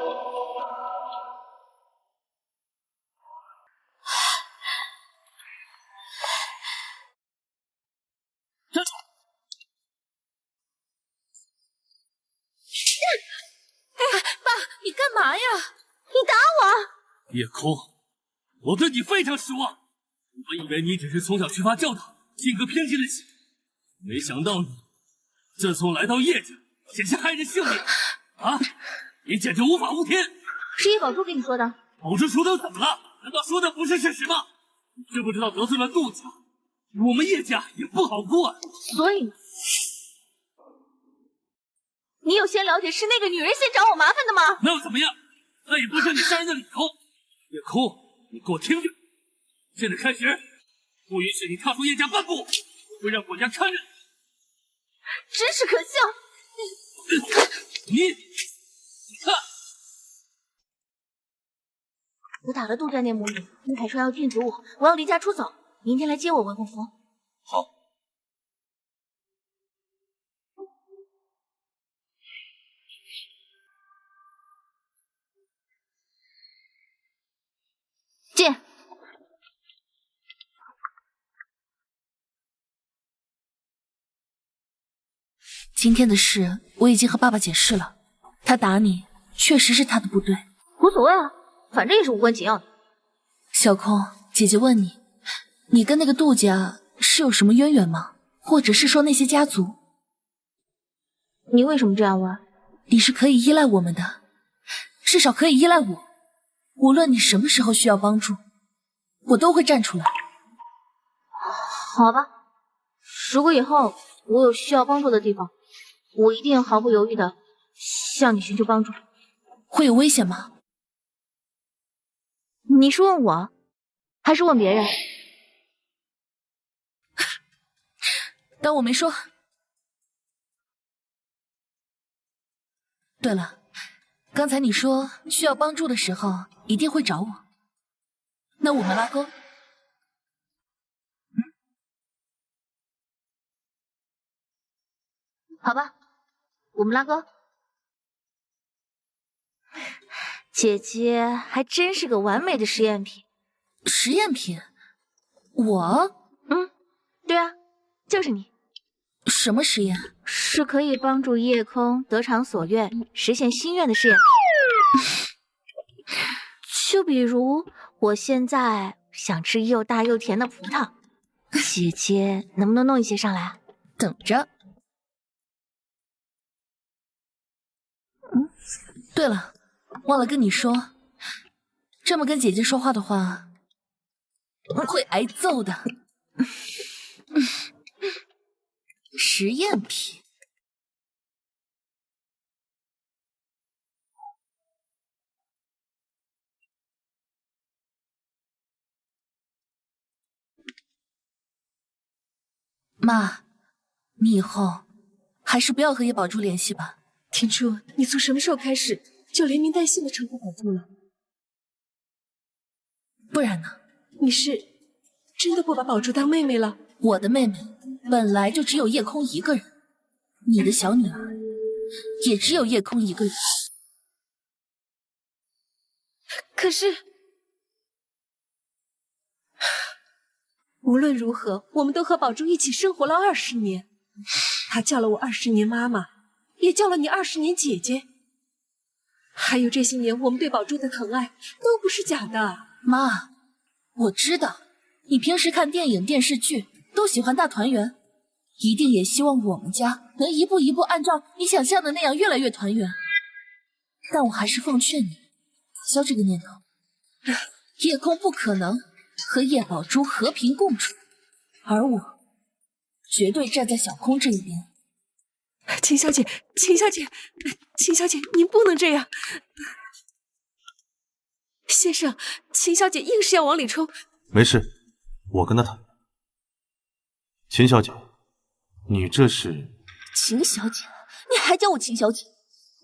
站住！爸，你干嘛呀？你打我！叶空，我对你非常失望。我以为你只是从小缺乏教导，性格偏激了些，没想到你自从来到叶家，险些害人性命啊！你简直无法无天！是叶宝珠跟你说的。宝珠说的怎么了？难道说的不是事实吗？你知不知道得罪了杜家，我们叶家也不好过啊！所以呢？你有先了解是那个女人先找我麻烦的吗？那又怎么样？那也不是你杀人的理由。叶空，你给我听着，现在开始，不允许你踏出叶家半步，我会让管家看着你。真是可笑！你看，我打了杜家那母女，叶海川要禁止我，我要离家出走。明天来接我，未婚夫。好。进。今天的事我已经和爸爸解释了，他打你确实是他的不对，无所谓啊，反正也是无关紧要的。小空，姐姐问你，你跟那个杜家是有什么渊源吗？或者是说那些家族？你为什么这样问？你是可以依赖我们的，至少可以依赖我。无论你什么时候需要帮助，我都会站出来。好吧，如果以后我有需要帮助的地方，我一定毫不犹豫的向你寻求帮助。会有危险吗？你是问我，还是问别人？当我没说。对了，刚才你说需要帮助的时候一定会找我。那我们拉钩。好吧，我们拉钩。姐姐还真是个完美的实验品。实验品？我？对啊，就是你。什么实验？是可以帮助夜空得偿所愿、实现心愿的实验品。就比如我现在想吃又大又甜的葡萄，姐姐能不能弄一些上来？等着。对了，忘了跟你说，这么跟姐姐说话的话，会挨揍的。实验品。妈，你以后还是不要和叶宝珠联系吧。天珠，你从什么时候开始就连名带姓的称呼宝珠了？不然呢？你是真的不把宝珠当妹妹了？我的妹妹本来就只有叶空一个人，你的小女儿也只有叶空一个人。可是，无论如何，我们都和宝珠一起生活了20年，她叫了我20年妈妈，也叫了你20年姐姐。还有这些年我们对宝珠的疼爱都不是假的。妈，我知道你平时看电影电视剧都喜欢大团圆，一定也希望我们家能一步一步按照你想象的那样越来越团圆。但我还是奉劝你打消这个念头，夜空不可能和叶宝珠和平共处，而我绝对站在小空这一边。秦小姐，秦小姐，秦小姐，您不能这样。先生，秦小姐硬是要往里冲。没事，我跟她谈。秦小姐，你这是……秦小姐，你还叫我秦小姐？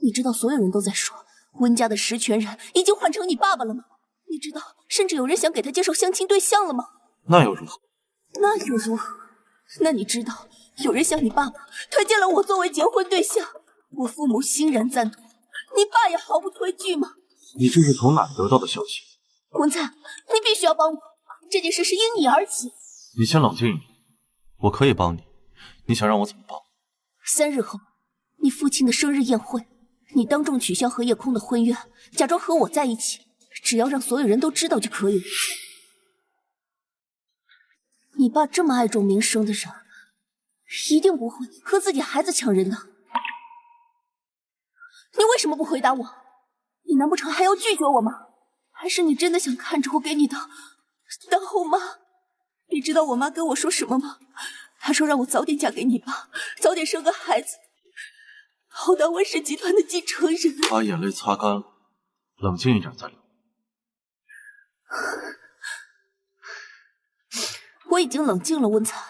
你知道所有人都在说温家的实权人已经换成你爸爸了吗？你知道，甚至有人想给他介绍相亲对象了吗？那又如何？那又如何？那你知道，有人向你爸爸推荐了我作为结婚对象，我父母欣然赞同，你爸也毫不推拒吗？你这是从哪得到的消息？文灿，你必须要帮我，这件事是因你而起。你先冷静一点，我可以帮你，你想让我怎么帮？3日后，你父亲的生日宴会，你当众取消和叶空的婚约，假装和我在一起，只要让所有人都知道就可以了。你爸这么爱重名声的人，一定不会和自己孩子抢人的。你为什么不回答我？你难不成还要拒绝我吗？还是你真的想看着我给你当后妈？你知道我妈跟我说什么吗？她说让我早点嫁给你爸，早点生个孩子，好当温氏集团的继承人。把眼泪擦干了，冷静一点再聊。我已经冷静了，温灿。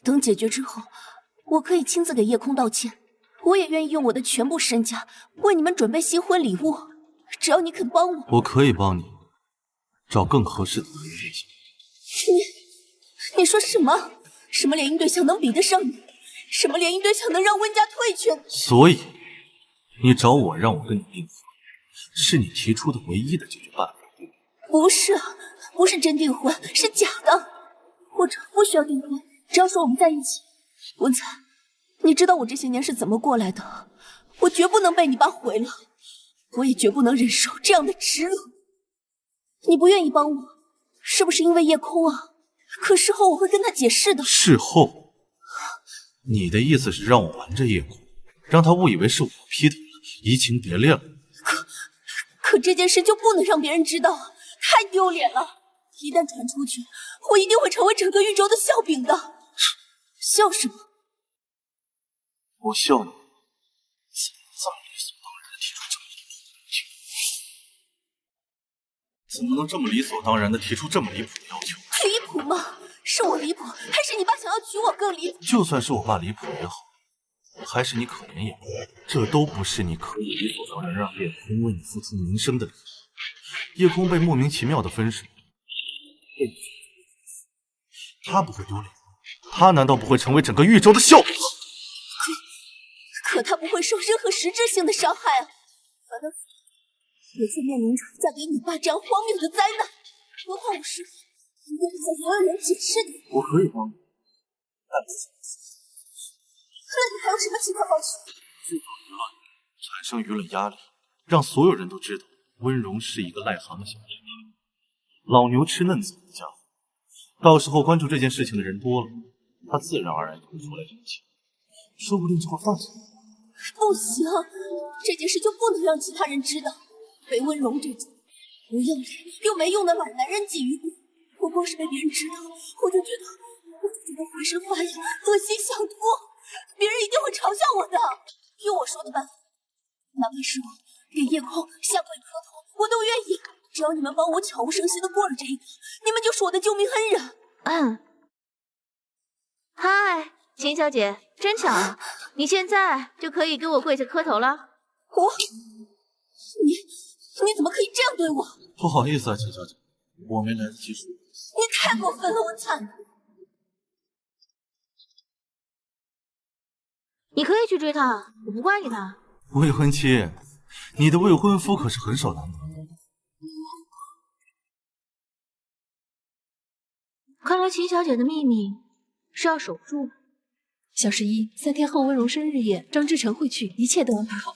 等解决之后，我可以亲自给叶空道歉。我也愿意用我的全部身家为你们准备新婚礼物，只要你肯帮我。我可以帮你找更合适的联姻对象。你说什么？什么联姻对象能比得上你？什么联姻对象能让温家退却？所以你找我让我跟你订婚，是你提出的唯一的解决办法。不是，不是真订婚，是假的。或者不需要订婚，只要说我们在一起。温灿，你知道我这些年是怎么过来的，我绝不能被你爸毁了，我也绝不能忍受这样的耻辱。你不愿意帮我，是不是因为叶空啊？可事后我会跟他解释的。事后？你的意思是让我瞒着叶空，让他误以为是我劈腿了，移情别恋了？可这件事就不能让别人知道啊，太丢脸了！一旦传出去，我一定会成为整个豫州的笑柄的。笑什么？我笑你，怎么这么理所当然的提出这么离谱的要求？怎么能这么理所当然的提出这么离谱的要求？离谱吗？是我离谱，还是你爸想要娶我更离谱？就算是我爸离谱也好，还是你可怜叶空，这都不是你可以理所当然让叶空为你付出名声的理由。叶空被莫名其妙的分手，他不会丢脸，他难道不会成为整个豫州的笑话？可他不会受任何实质性的伤害啊！反倒也却面临着嫁给你爸这样荒谬的灾难。何况我师父应该会向所有人解释的。我可以帮你，但不是。那你还有什么其他方式？制造舆论，产生舆论压力，让所有人都知道温荣是一个癞蛤蟆小子，老牛吃嫩草的家伙。到时候关注这件事情的人多了，他自然而然就会出来领情，说不定就会放下。不行，这件事就不能让其他人知道。被温荣这种不要脸又没用的老男人觊觎过，不光是被别人知道，我就觉得浑身发痒，恶心想吐。别人一定会嘲笑我的。听我说的办法，哪怕是我给叶空下跪磕头，我都愿意。只要你们帮我悄无声息的过了这一关，你们就是我的救命恩人。嗨，秦小姐，真巧啊！你现在就可以给我跪下磕头了。你怎么可以这样对我？不好意思啊，秦小姐，我没来得及说。你太过分了，温灿。你可以去追他，我不怪你的。未婚妻，你的未婚夫可是很少难得的。看来秦小姐的秘密是要守不住了。小十一，3天后温荣生日宴，张之成会去，一切都安排好。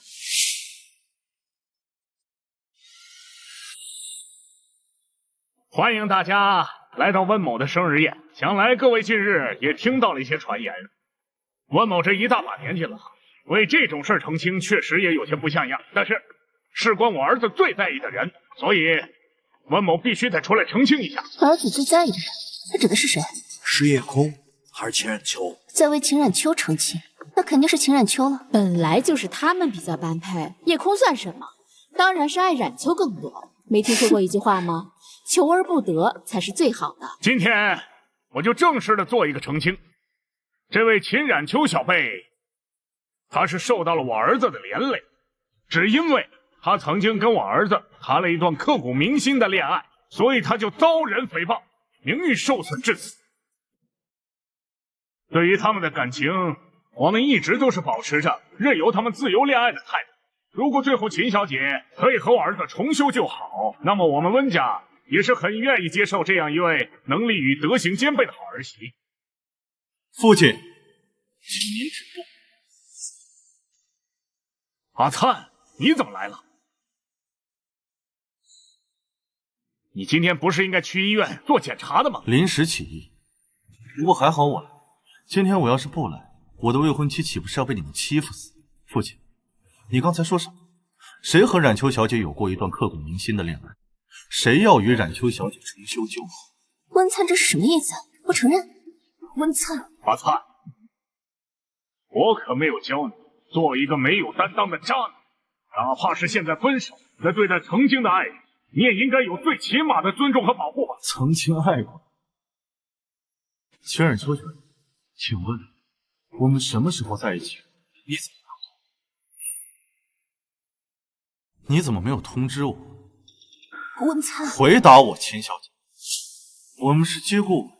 欢迎大家来到温某的生日宴。想来各位近日也听到了一些传言，温某这一大把年纪了，为这种事澄清确实也有些不像样。但是事关我儿子最在意的人，所以温某必须得出来澄清一下。儿子最在意的人，他指的是谁？是叶空还是秦冉秋？在为秦冉秋澄清，那肯定是秦冉秋了。本来就是他们比较般配，叶空算什么？当然是爱冉秋更多。没听说过一句话吗？求而不得才是最好的。今天我就正式的做一个澄清，这位秦冉秋小辈，他是受到了我儿子的连累，只因为他曾经跟我儿子谈了一段刻骨铭心的恋爱，所以他就遭人诽谤，名誉受损致死。对于他们的感情，我们一直都是保持着任由他们自由恋爱的态度。如果最后秦小姐可以和我儿子重修就好，那么我们温家也是很愿意接受这样一位能力与德行兼备的好儿媳。父亲，请您指路。阿灿，你怎么来了？你今天不是应该去医院做检查的吗？临时起意，不过还好我来。今天我要是不来，我的未婚妻岂不是要被你们欺负死？父亲，你刚才说什么？谁和冉秋小姐有过一段刻骨铭心的恋爱？谁要与冉秋小姐重修旧好？温灿这是什么意思？不承认？温灿，阿灿，我可没有教你做一个没有担当的渣男，哪怕是现在分手，在对待曾经的爱人，你也应该有最起码的尊重和保护吧。曾经爱过秦冉秋小姐，请问我们什么时候在一起？你怎么没有通知我？温灿，回答我，秦小姐，我们是接过吻、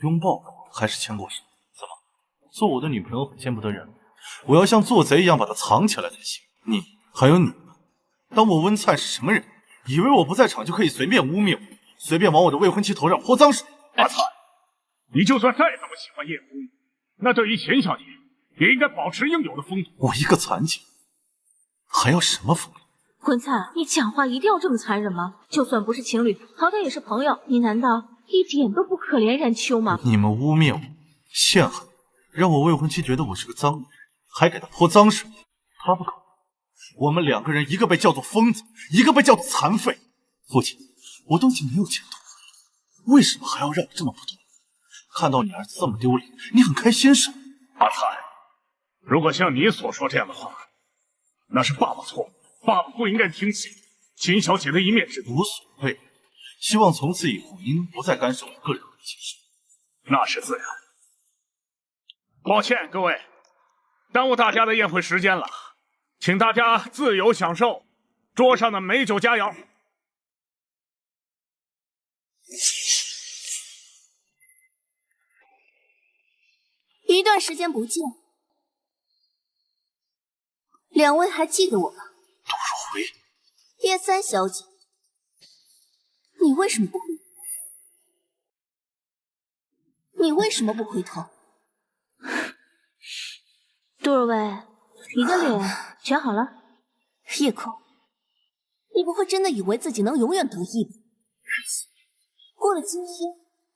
拥抱过，还是牵过手？怎么，做我的女朋友很见不得人？我要像做贼一样把它藏起来才行。你还有你，当我温灿是什么人？以为我不在场就可以随便污蔑我，随便往我的未婚妻头上泼脏水？阿灿，你就算再怎么喜欢叶空，那对于秦小姐也应该保持应有的风度。我一个残疾，还要什么风度？温灿，你讲话一定要这么残忍吗？就算不是情侣，好歹也是朋友，你难道一点都不可怜冉秋吗？你们污蔑我，陷害我，让我未婚妻觉得我是个脏人，还给她泼脏水。她不可，我们两个人，一个被叫做疯子，一个被叫做残废。父亲，我都已经没有前途了，为什么还要让我这么不懂？看到你儿子这么丢脸，你很开心是吗？阿灿，如果像你所说这样的话，那是爸爸错了。爸爸不应该听信秦小姐的一面之词。无所谓，希望从此以后您不再干涉我个人的一切事。那是自然。抱歉各位，耽误大家的宴会时间了，请大家自由享受桌上的美酒佳肴。一段时间不见，两位还记得我吗？杜若薇，叶三小姐，你为什么不回？你为什么不回头？杜若薇，你的脸全好了。叶空，你不会真的以为自己能永远得意吧？过了今天，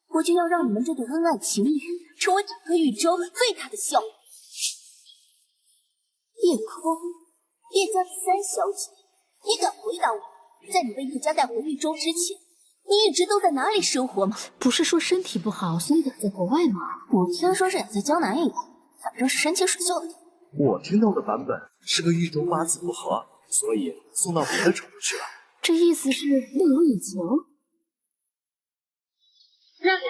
我就要让你们这对恩爱情侣成为整个宇宙最大的笑话。叶空，叶家的三小姐，你敢回答我，在你被叶家带回豫州之前，你一直都在哪里生活吗？不是说身体不好，所以养在国外吗？我听说是养在江南一带，反正是山清水秀的地方。我听到的版本是个豫州八字不合，所以送到别的州去了。这意思是另有隐情？让让，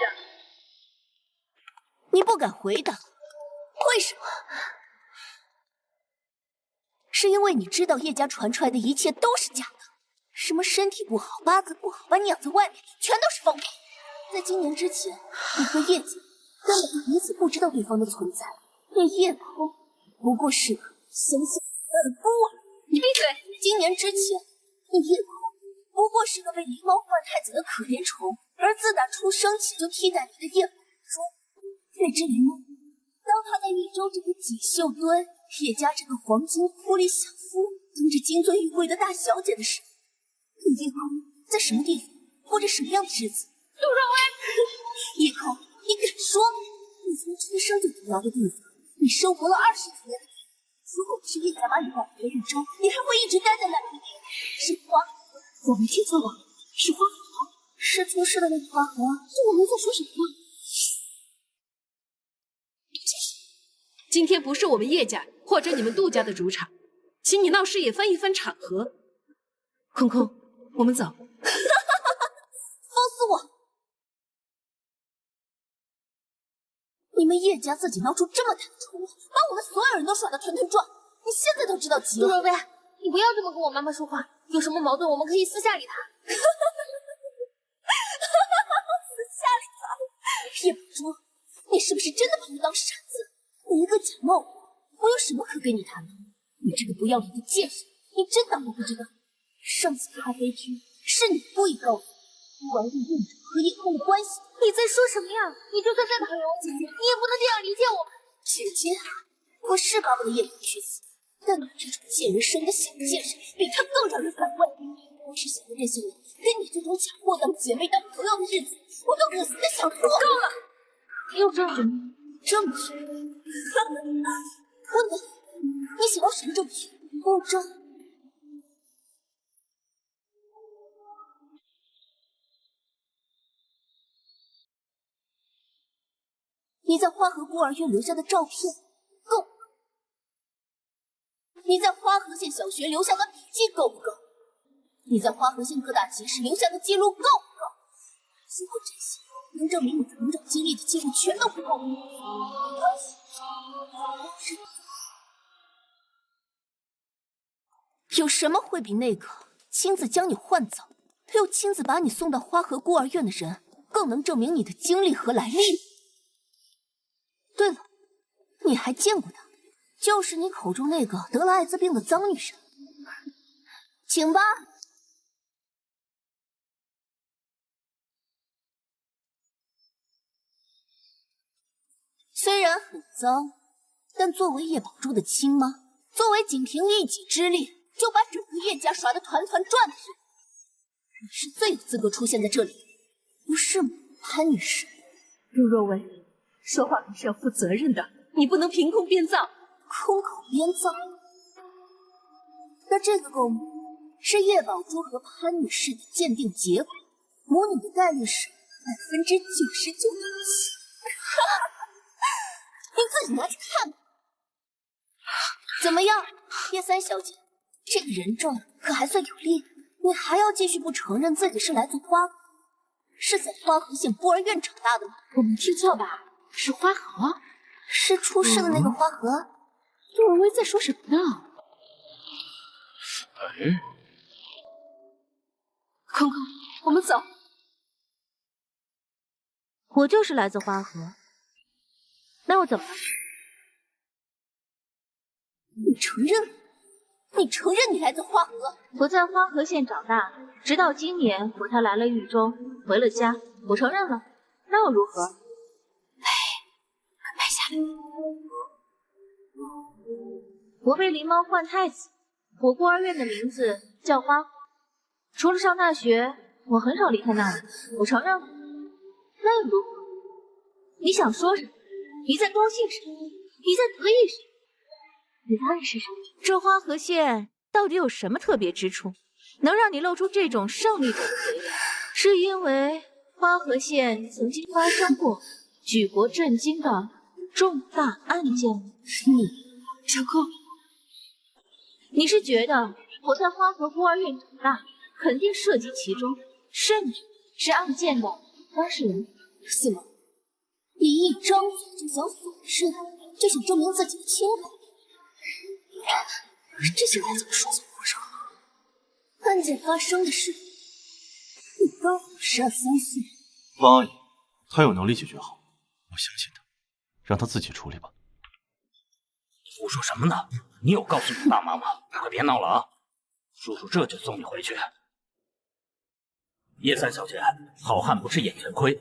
你不敢回答，为什么？是因为你知道叶家传出来的一切都是假的，什么身体不好、八字不好，把你养在外面，全都是放屁。在今年之前，你和叶家根本就彼此不知道对方的存在，你叶空不过是个乡下的孤儿。你闭嘴！今年之前，你叶空不过是个被狸猫换太子的可怜虫，而自打出生起就替代你的叶宝珠。那只狸猫，当他在豫州这个锦绣墩叶家这个黄金窟里享福，跟着金尊玉贵的大小姐的时候，你叶空在什么地方过着什么样的日子？杜若薇，叶空，你敢说你从出生就得来的地方，你生活了20几年的地方？如果不是叶家把你带回豫州，你还会一直待在那里？是花河，我没听错吧？是花河，是出事的那个花河。杜若薇在说什么？今天不是我们叶家或者你们杜家的主场，请你闹事也分一分场合。空空，我们走。疯死我！你们叶家自己闹出这么大的冲突，把我们所有人都耍得团团转，你现在都知道急了。杜若薇，你不要这么跟我妈妈说话，有什么矛盾我们可以私下里谈。私下里谈？叶宝珠，你是不是真的把我当傻子？你一个假冒我，我有什么可跟你谈的？你这个不要脸的贱人，你真当我不知道？上次咖啡局是你故意告诉我孤儿院院长和叶空的关系。你在说什么呀？你就算再讨厌我姐姐，你也不能这样理解我们。姐姐，我是巴不得叶空去死，但你这种贱人生的小贱人，比他更让人反胃。我是想着这些年跟你这种假货当姐妹当朋友的日子，我都恶死的想哭。够了！又证明证据？问你想要什么证据？物证？你在花河孤儿院留下的照片够不够？你在花河县小学留下的笔记够不够？你在花河县各大集市留下的记录够不够？如果这些能证明你成长经历的记录全都不够，有什么会比那个亲自将你换走，又亲自把你送到花河孤儿院的人更能证明你的经历和来历？对了，你还见过她，就是你口中那个得了艾滋病的脏女人。请吧。虽然很脏，但作为叶宝珠的亲妈，作为仅凭一己之力就把整个叶家耍得团团转的人，你是最有资格出现在这里的，不是吗，潘女士？陆若薇，说话可是要负责任的，你不能凭空编造。空口编造？那这个够吗？是叶宝珠和潘女士的鉴定结果，母女的概率是99.7%。你自己拿去看吧。怎么样，叶三小姐，这个人证可还算有力？你还要继续不承认自己是来自花河，是在花河县孤儿院长大的吗？我没听错吧？是花河？是出事的那个花河？杜若薇在说什么呢？哎，空空，我们走。我就是来自花河，那又怎么了？你承认？你承认你来自花河？我在花河县长大，直到今年我才来了狱中，回了家。我承认了，那又如何？拍下来。我被狸猫换太子，我孤儿院的名字叫花河。除了上大学，我很少离开那里。我承认了，那又如何？你想说什么？你在高兴什么？你在得意什么？你在暗示什么？这花河县到底有什么特别之处，能让你露出这种胜利者的嘴脸？是因为花河县曾经发生过举国震惊的重大案件吗？长空，你是觉得我在花河孤儿院长大，肯定涉及其中，甚至是案件的当事人？是吗？你一张嘴就想反身，就想证明自己的清白。这些话怎么说？怎么回事？案件发生的事，你刚好12、3岁。方阿姨，她有能力解决好，我相信她，让她自己处理吧。胡说什么呢？你有告诉你爸妈吗？快别闹了啊！叔叔这就送你回去。叶三小姐，好汉不吃眼前亏，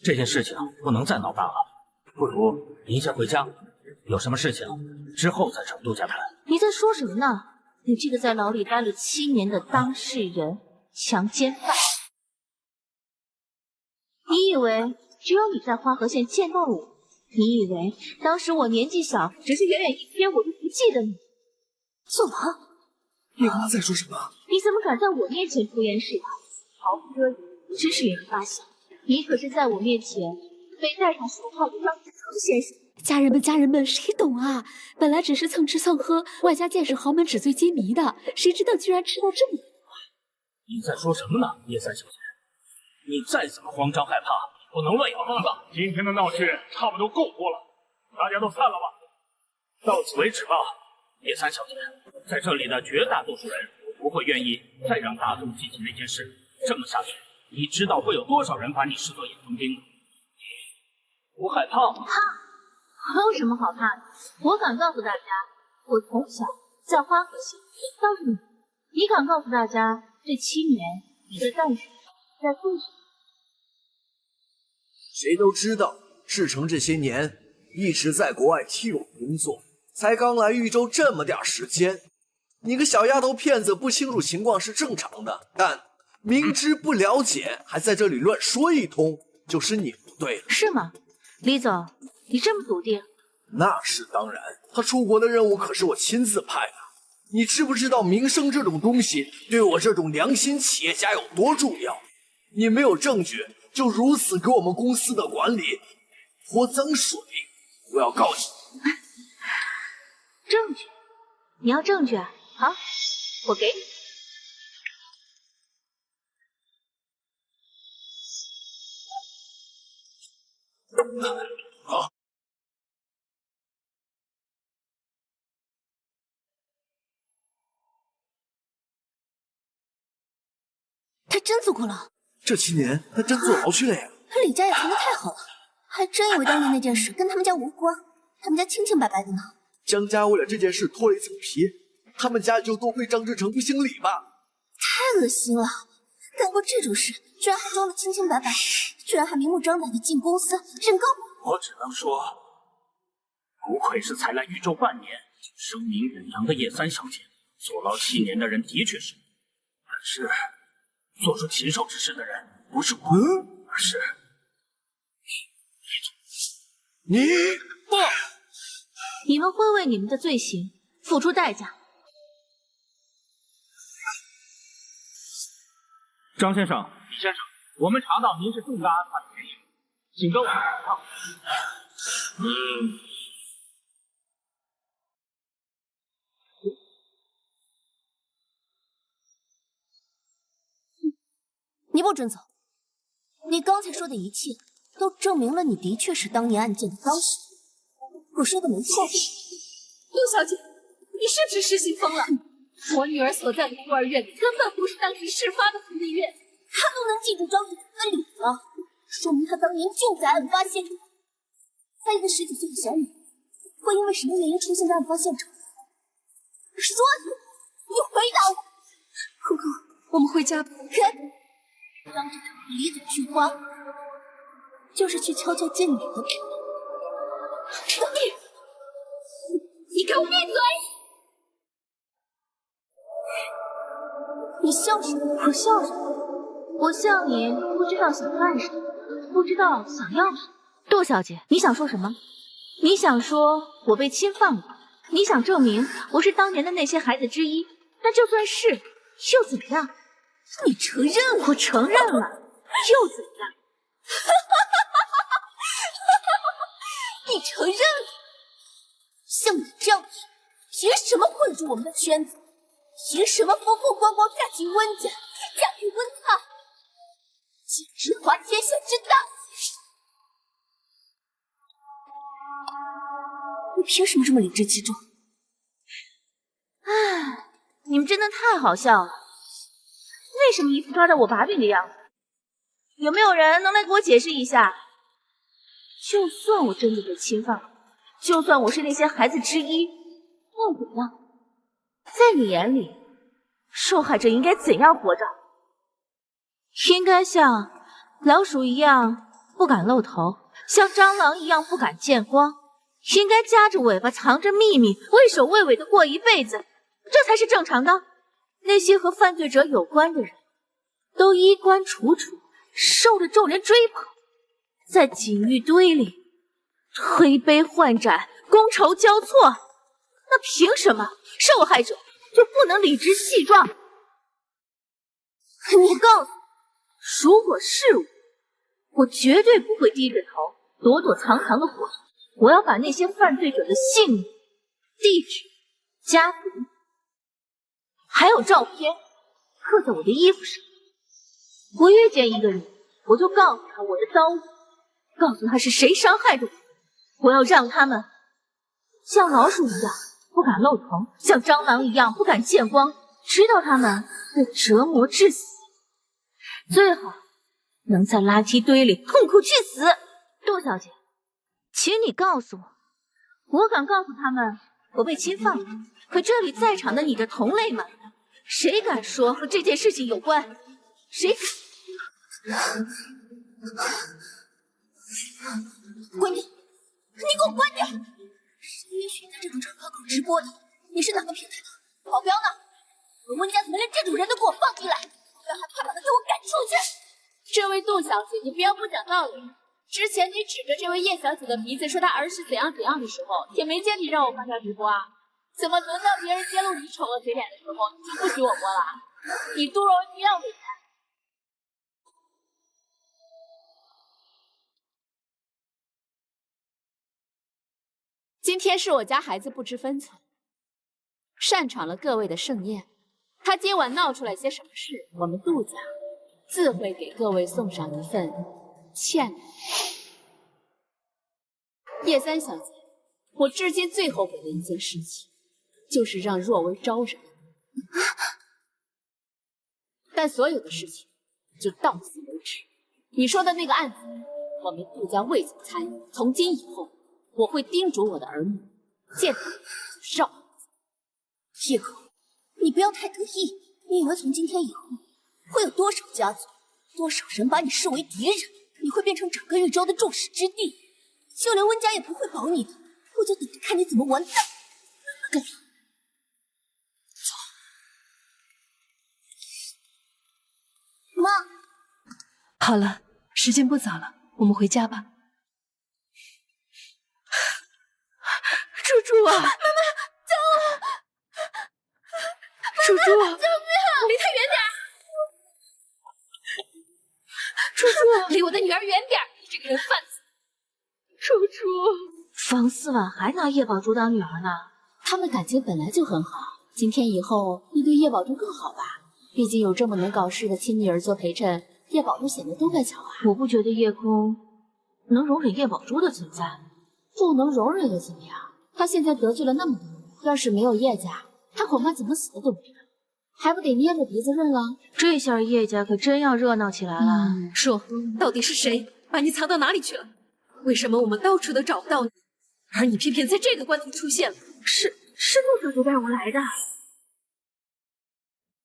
这件事情不能再闹大了，不如您先回家，有什么事情之后再找杜家谈。你在说什么呢？你这个在牢里待了7年的当事人、强奸犯，你以为只有你在花河县见到我？你以为当时我年纪小，只是远远一瞥我就不记得你？做吗？你刚刚在说什么？你怎么敢在我面前出言试探，毫不遮掩，真是令人发笑。你可是在我面前被戴上手铐的张志成先生。家人们，谁懂啊？本来只是蹭吃蹭喝，外加见识豪门纸醉金迷的，谁知道居然吃到这么多。你在说什么呢，叶三小姐？你再怎么慌张害怕，不能乱咬人吧？今天的闹剧差不多够多了，大家都散了吧。到此为止吧，叶三小姐。在这里的绝大多数人不会愿意再让大众记起那件事。这么下去，你知道会有多少人把你视作眼中钉吗？不害怕吗？怕？有什么好怕的？我敢告诉大家，我从小在花河县。倒是你敢告诉大家，这7年你在干什么，在做什么？谁都知道，世成这些年一直在国外替我工作，才刚来豫州这么点时间，你个小丫头片子不清楚情况是正常的，但明知不了解还在这里乱说一通，就是你不对了。是吗？李总，你这么笃定？那是当然，他出国的任务可是我亲自派的。你知不知道名声这种东西对我这种良心企业家有多重要？你没有证据，就如此给我们公司的管理泼脏水，我要告你。证据？你要证据啊？好，我给你。好。他真做过牢？这7年他真坐牢去了呀！他李家也藏得太好了，还真以为当年那件事跟他们家无关，他们家清清白白的呢。江家为了这件事脱了一层皮，他们家就多亏张志成不姓李吧？太恶心了！干过这种事，居然还装得清清白白，居然还明目张胆的进公司，人高我只能说，不愧是才来豫州半年就声名远扬的叶三小姐。坐牢7年的人的确是，但是做出禽兽之事的人不是我，而是你不，你们会为你们的罪行付出代价。张先生、李先生，我们查到您是重大案犯的嫌疑人，请跟我们走趟。你不准走！你刚才说的一切，都证明了你的确是当年案件的当事人。我说的没错吧？陆小姐，你是不是失心疯了？我女儿所在的孤儿院根本不是当时事发的福利院，她都能记住张志成的脸了，说明她当年就在案发现场。她一个19岁的小女人，会因为什么原因出现在案发现场？说你回答我。空空，我们回家吧。当着他和李总菊花，就是去悄悄见你的目的。你给我闭嘴！你笑什么？我笑什么？我笑你不知道想干什么，不知道想要什么。杜小姐，你想说什么？你想说我被侵犯过？你想证明我是当年的那些孩子之一？那就算是，又怎么样？你承认了？我承认了，又怎样？你承认了？像你这样的人，凭什么混入我们的圈子？凭什么风风光光嫁进温家，嫁给温踏？简直滑天下之大稽！你凭什么这么理直气壮？唉，你们真的太好笑了！为什么一副抓到我把柄的样子？有没有人能来给我解释一下？就算我真的被侵犯了，就算我是那些孩子之一，又怎样？在你眼里，受害者应该怎样活着？应该像老鼠一样不敢露头，像蟑螂一样不敢见光，应该夹着尾巴藏着秘密，畏首畏尾的过一辈子，这才是正常的。那些和犯罪者有关的人，都衣冠楚楚，受着众人追捧，在锦玉堆里推杯换盏，觥筹交错。那凭什么受害者就不能理直气壮？你告诉我，如果是我绝对不会低着头躲躲藏藏的活。我要把那些犯罪者的姓名、地址、家族还有照片刻在我的衣服上。我遇见一个人，我就告诉他我的遭遇，告诉他是谁伤害着我。我要让他们像老鼠一样不敢露头，像蟑螂一样不敢见光，直到他们被折磨致死，最好能在垃圾堆里痛苦去死。杜小姐，请你告诉我，我敢告诉他们我被侵犯了，可这里在场的你的同类们，谁敢说和这件事情有关？谁敢？滚你！你给我滚点！谁允许你在这种场合搞直播的？你是哪个平台的？保镖呢？我温家怎么连这种人都给我放进来？保镖还不快把他给我赶出去！这位杜小姐，你不要不讲道理。之前你指着这位叶小姐的鼻子说她儿时怎样怎样的时候，也没见你让我发条直播啊。怎么轮到别人揭露你丑恶嘴脸的时候，你就不许我播了？你杜若文不要脸！今天是我家孩子不知分寸，擅闯了各位的盛宴。他今晚闹出来些什么事，我们杜家自会给各位送上一份歉礼。叶三小姐，我至今最后悔的一件事情，就是让若薇招惹你。但所有的事情就到此为止。你说的那个案子，我们杜家未曾参与。从今以后，我会叮嘱我的儿女，见他就绕。叶空，你不要太得意。你以为从今天以后，会有多少家族、多少人把你视为敌人？你会变成整个豫州的众矢之的，就连温家也不会保你的。我就等着看你怎么完蛋！跟我走。妈，好了，时间不早了，我们回家吧。猪猪啊！妈妈，救我！猪猪，救命！离他远点！猪猪，离我的女儿远点！你这个人贩子！猪猪，方思婉还拿叶宝珠当女儿呢。他们感情本来就很好，今天以后你对叶宝珠更好吧？毕竟有这么能搞事的亲女儿做陪衬，叶宝珠显得多乖巧啊。我不觉得叶空能容忍叶宝珠的存在。不能容忍又怎么样？他现在得罪了那么多人，要是没有叶家，他恐怕怎么死的都不知道，还不得捏着鼻子认了？这下叶家可真要热闹起来了。说，到底是谁把你藏到哪里去了？为什么我们到处都找不到你，而你偏偏在这个关头出现了？是陆主带我来的。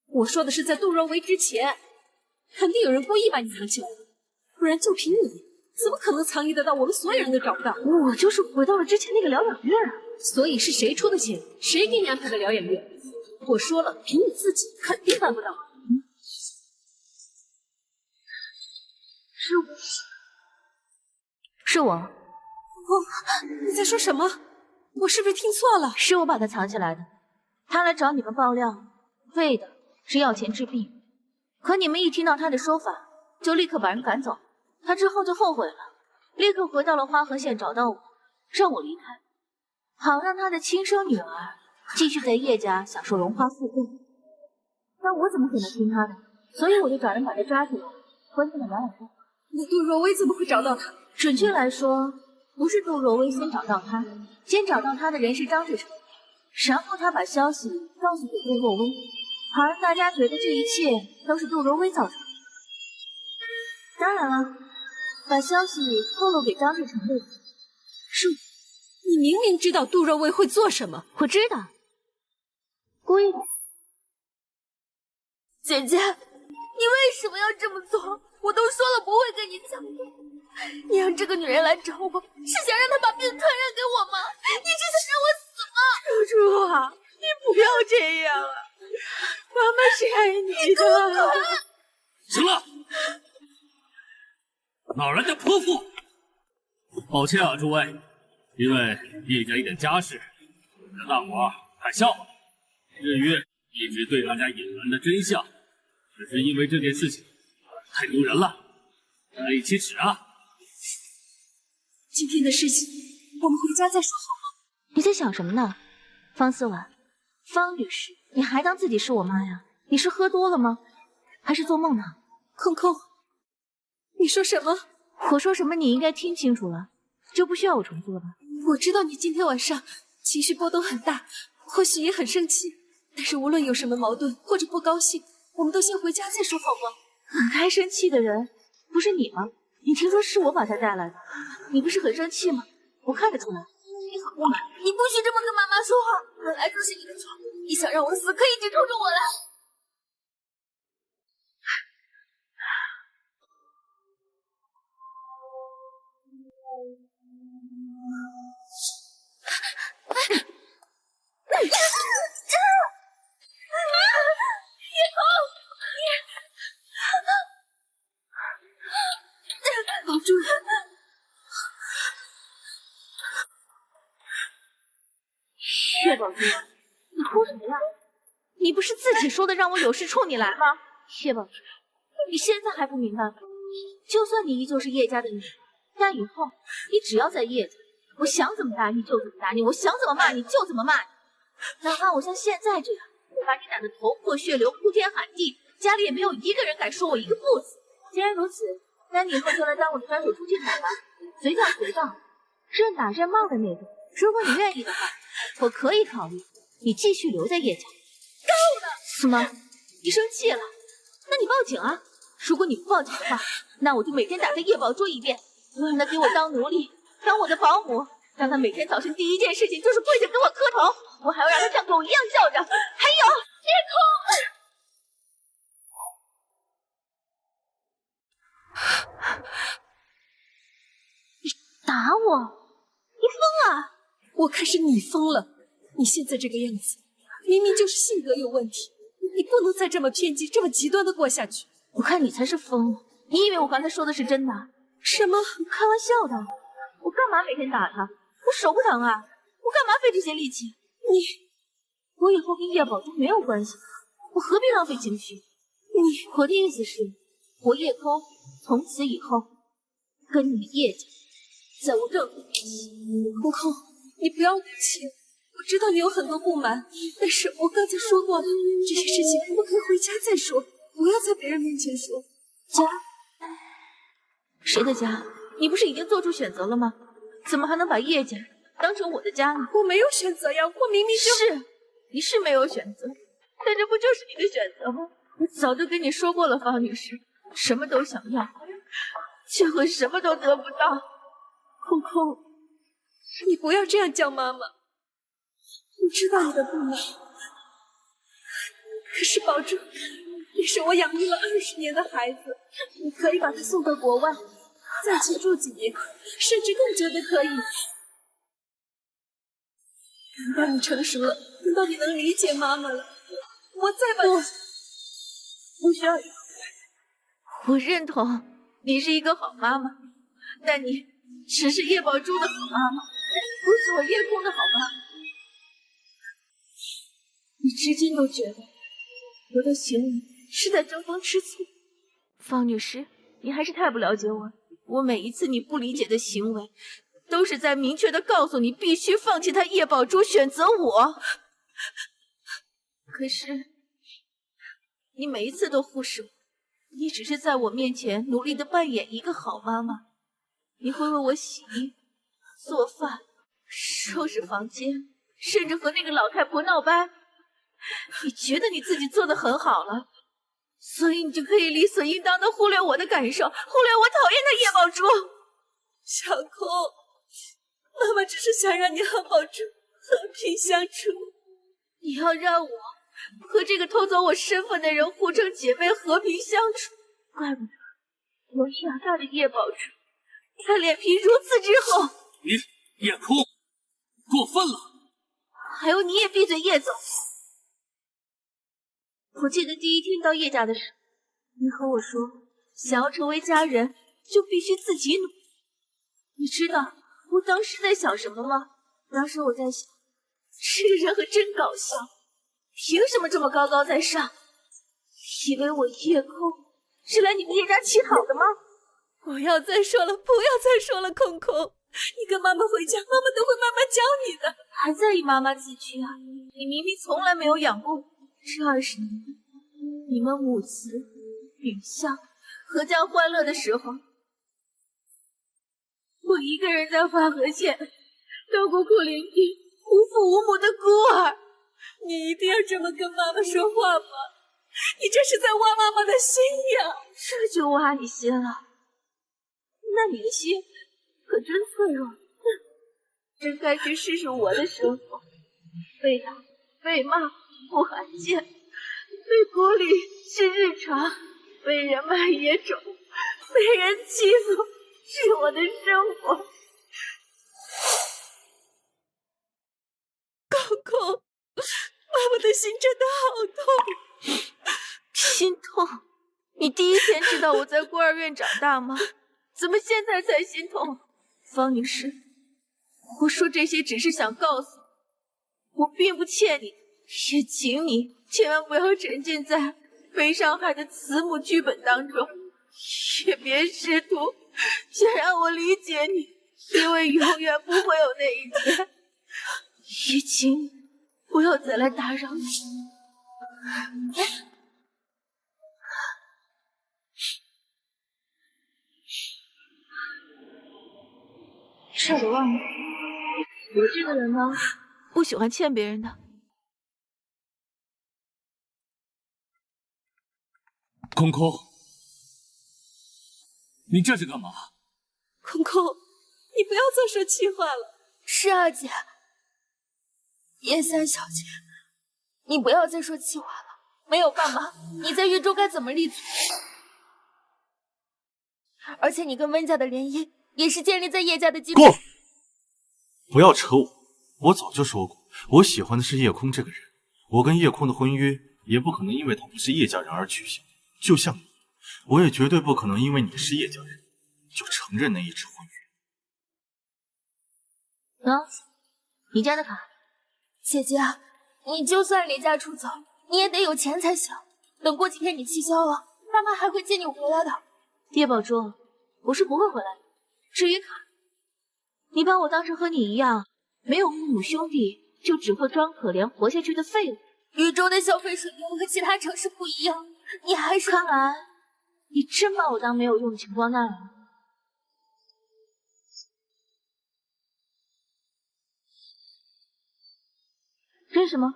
我说的是在杜若薇之前，肯定有人故意把你藏起来，不然就凭你，怎么可能藏匿得到我们所有人都找不到？我就是回到了之前那个疗养院啊。所以是谁出的钱，谁给你安排的疗养院？我说了，凭你自己肯定办不到。是我。你在说什么？我是不是听错了？是我把他藏起来的。他来找你们爆料，为的是要钱治病。可你们一听到他的说法，就立刻把人赶走。他之后就后悔了，立刻回到了花河县找到我，让我离开，好让他的亲生女儿继续在叶家享受荣华富贵。但我怎么可能听他的？所以我就找人把他抓起来，关进了疗养院。那杜若薇怎么会找到他？准确来说，不是杜若薇先找到他，先找到他的人是张志成，然后他把消息告诉给杜若薇，好让大家觉得这一切都是杜若薇造成的。当然了，把消息透露给张志成的人是我。你明明知道杜若薇会做什么。我知道，故意的。姐姐，你为什么要这么做？我都说了不会跟你讲的。你让这个女人来找我，是想让她把病传染给我吗？你是想让我死吗？楚楚啊，你不要这样啊！妈妈是爱你的。行了，哪来的泼妇？抱歉啊，诸位，因为叶家一点家事，让大伙儿看笑话。日月一直对大家隐瞒的真相，只是因为这件事情太丢人了，难以启齿啊。今天的事情，我们回家再说好吗？你在想什么呢，方思婉？方女士，你还当自己是我妈呀？你是喝多了吗？还是做梦呢？空空，你说什么？我说什么你应该听清楚了，就不需要我重复了吧？我知道你今天晚上情绪波动很大，或许也很生气，但是无论有什么矛盾或者不高兴，我们都先回家再说好吗？很该生气的人不是你吗？你听说是我把他带来的，你不是很生气吗？我看得出来，你很不满。你不许这么跟妈妈说话，本来就是你的错，你想让我死，可以直冲着我来。保住！叶宝珠，你哭什么呀？你不是自己说的让我有事冲你来吗？叶宝珠，你现在还不明白吗？就算你依旧是叶家的女儿，但以后你只要在叶家，我想怎么打你就怎么打你，我想怎么骂你就怎么骂你，哪怕我像现在这样，我把你打得头破血流、哭天喊地，家里也没有一个人敢说我一个不字。既然如此，那你以后就来当我的专属出气筒吧，随叫随到，任打任骂的那种。如果你愿意的话，我可以考虑你继续留在叶家。够了！什么？你生气了？那你报警啊！如果你不报警的话，那我就每天打他叶宝珠一遍，我让他给我当奴隶，当我的保姆，让他每天早晨第一件事情就是跪着给我磕头，我还要让他像狗一样叫着。还有，叶空！你打我！你疯了！我看是你疯了！你现在这个样子，明明就是性格有问题，你不能再这么偏激、这么极端的过下去。我看你才是疯了！你以为我刚才说的是真的？什么？开玩笑的！我干嘛每天打他？我手不疼啊！我干嘛费这些力气？我以后跟叶宝珠没有关系，我何必浪费情绪？我的意思是，我叶空从此以后跟你们叶家再无任何联系。空空，你不要哭泣，我知道你有很多不满，但是我刚才说过了，这些事情我们可以回家再说，不要在别人面前说。家？谁的家？你不是已经做出选择了吗？怎么还能把叶家当成我的家呢？我没有选择呀，我明明是，你是没有选择，但这不就是你的选择吗？我早就跟你说过了，方女士，什么都想要，却和什么都得不到。空空，你不要这样叫妈妈。我知道你的不满，可是宝珠也是我养育了20年的孩子，你可以把他送到国外，在一起住几年，甚至更久的可以。等到你成熟了，等到你能理解妈妈了，我再把你。不需要。我认同你是一个好妈妈，但你只是叶宝珠的好妈妈，不是我叶空的好妈妈。你至今都觉得我的行为是在争风吃醋，方女士，你还是太不了解我了。我每一次你不理解的行为，都是在明确的告诉你必须放弃他叶宝珠，选择我。可是你每一次都忽视我，你只是在我面前努力的扮演一个好妈妈。你会为我洗衣、做饭、收拾房间，甚至和那个老太婆闹掰。你觉得你自己做得很好了，所以你就可以理所应当的忽略我的感受，忽略我讨厌的叶宝珠。小空，妈妈只是想让你和宝珠和平相处。你要让我和这个偷走我身份的人互成姐妹，和平相处，怪不得我养大的叶宝珠，他脸皮如此之厚。你叶空，过分了！还有你也闭嘴，叶总。我记得第一天到叶家的时候，你和我说，想要成为家人，就必须自己努力。你知道我当时在想什么吗？当时我在想，这个人可真搞笑，凭什么这么高高在上？以为我叶空是来你们叶家乞讨的吗？不要再说了，不要再说了，空空，你跟妈妈回家，妈妈都会慢慢教你的。还在意妈妈几句啊？你明明从来没有养过我，这20年，你们母慈女孝、阖家欢乐的时候，我一个人在花河县当孤苦伶仃、无父无母的孤儿。你一定要这么跟妈妈说话吗？你这是在挖妈妈的心呀！这就挖你心了？那你的心可真脆弱。真该去试试我的生活，被打、被骂不罕见，被孤立是日常，被人骂也种，被人欺负是我的生活。空空，妈妈的心真的好痛。心痛？你第一天知道我在孤儿院长大吗？怎么现在才心痛？方女士，我说这些只是想告诉你，我并不欠你，也请你千万不要沉浸在被伤害的慈母剧本当中，也别试图想让我理解你，因为永远不会有那一天。也请你不要再来打扰我。差点忘了，我这个人呢，不喜欢欠别人的。空空，你这是干嘛？空空，你不要再说气话了。是二姐，叶三小姐，你不要再说气话了。没有爸妈，你在狱中该怎么立足？而且你跟温家的联姻也是建立在叶家的基础。够了！不要扯我！我早就说过，我喜欢的是叶空这个人。我跟叶空的婚约也不可能因为他不是叶家人而取消。就像你，我也绝对不可能因为你是叶家人就承认那一纸婚约。喏，你家的卡。姐姐，你就算离家出走，你也得有钱才行。等过几天你气消了，爸妈还会接你回来的。叶宝珠，我是不会回来的。至于卡，你把我当成和你一样没有父母兄弟就只会装可怜活下去的废物。禹州的消费水平和其他城市不一样，你还是……看来你真把我当没有用的穷光蛋了。这是什么？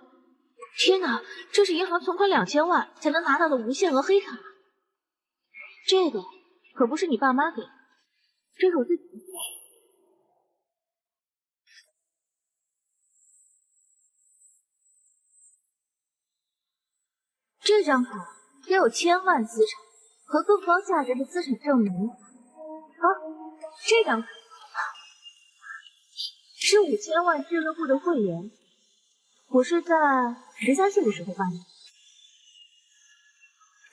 天哪，这是银行存款2000万才能拿到的无限额黑卡。这个可不是你爸妈给的，这是我自己的。这张卡也有1000万资产和更高价值的资产证明。这张卡是5000万俱乐部的会员，我是在13岁的时候办的。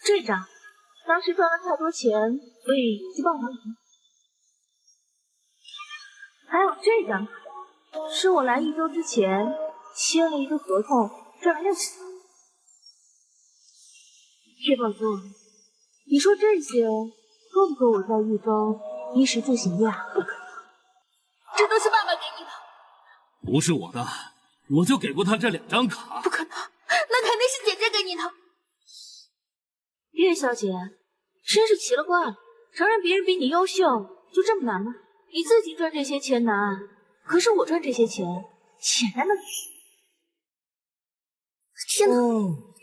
这张当时赚了太多钱，所以就办完了。还有这张卡，是我来1周之前签了一个合同，赚了60万。叶宝珠，你说这些够不够我在1周衣食住行的呀？不可能，这都是爸爸给你的。不是我的，我就给过他这2张卡。不可能，那肯定是姐姐给你的。叶小姐，真是奇了怪了，承认别人比你优秀就这么难吗？你自己赚这些钱难，可是我赚这些钱简单的是。天哪，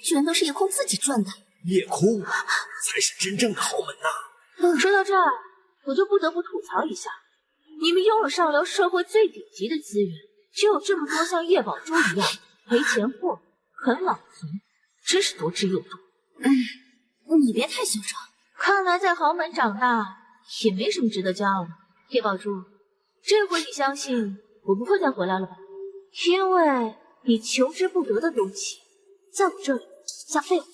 居然都是夜空自己赚的。夜空才是真正的豪门呐！说到这儿，我就不得不吐槽一下，你们拥有上流社会最顶级的资源，却有这么多像叶宝珠一样赔钱货、啃老族，真是多之又多。你别太嚣张。看来在豪门长大也没什么值得骄傲的。叶宝珠，这回你相信我不会再回来了吧？因为你求之不得的东西，在我这里像废物。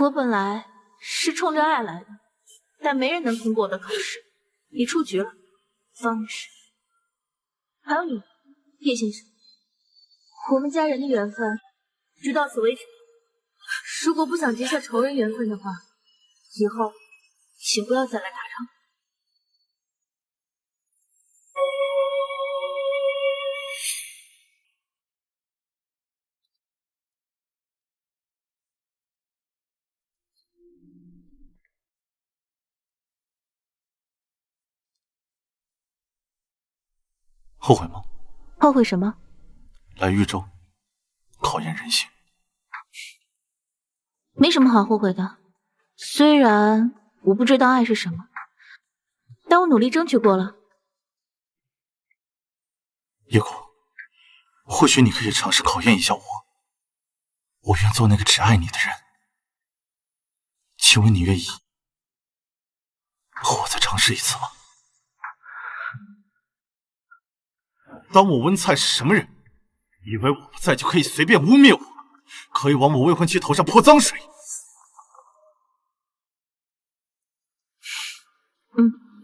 我本来是冲着爱来的，但没人能通过我的考试。你出局了，方女士。还有你，叶先生，我们家人的缘分就到此为止。如果不想结下仇人缘分的话，以后请不要再来打扰。后悔吗？后悔什么？来豫州，考验人性。没什么好后悔的。虽然我不知道爱是什么，但我努力争取过了。叶空，或许你可以尝试考验一下我。我愿做那个只爱你的人。请问你愿意和我再尝试一次吗？当我温菜是什么人？以为我不在就可以随便污蔑我，可以往我未婚妻头上泼脏水？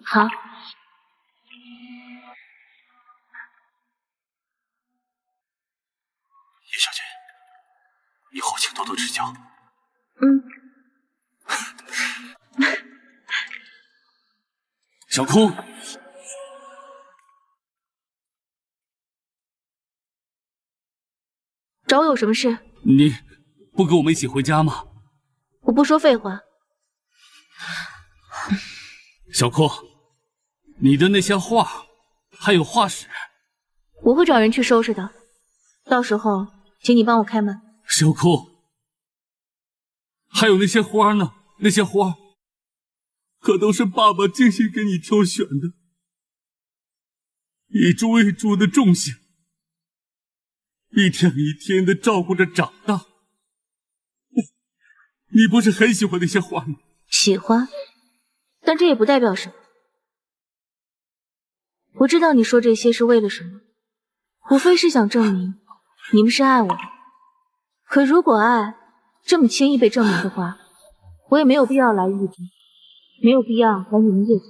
好。叶小姐，以后请多多指教。小空，找我有什么事？你不跟我们一起回家吗？我不说废话。小空，你的那些画，还有画室，我会找人去收拾的。到时候，请你帮我开门。小空，还有那些花呢？那些花，可都是爸爸精心给你挑选的，一株一株的种下，一天一天的照顾着长大。你不是很喜欢那些花吗？喜欢，但这也不代表什么。我知道你说这些是为了什么，无非是想证明你们是爱我的。可如果爱这么轻易被证明的话，我也没有必要来豫州，没有必要来你们叶家。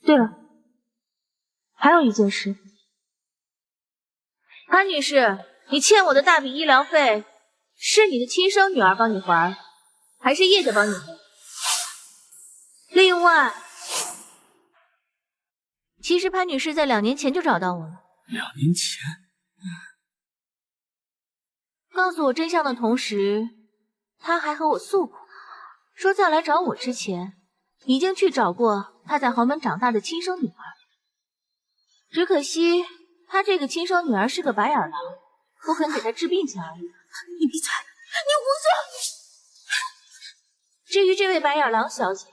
对了，还有一件事，潘女士，你欠我的大笔医疗费，是你的亲生女儿帮你还，还是叶家帮你还？另外，其实潘女士在2年前就找到我了。2年前？告诉我真相的同时，她还和我诉苦，说在来找我之前，已经去找过她在豪门长大的亲生女儿。只可惜，她这个亲生女儿是个白眼狼，不肯给她治病钱而已。你闭嘴！你胡说！至于这位白眼狼小姐，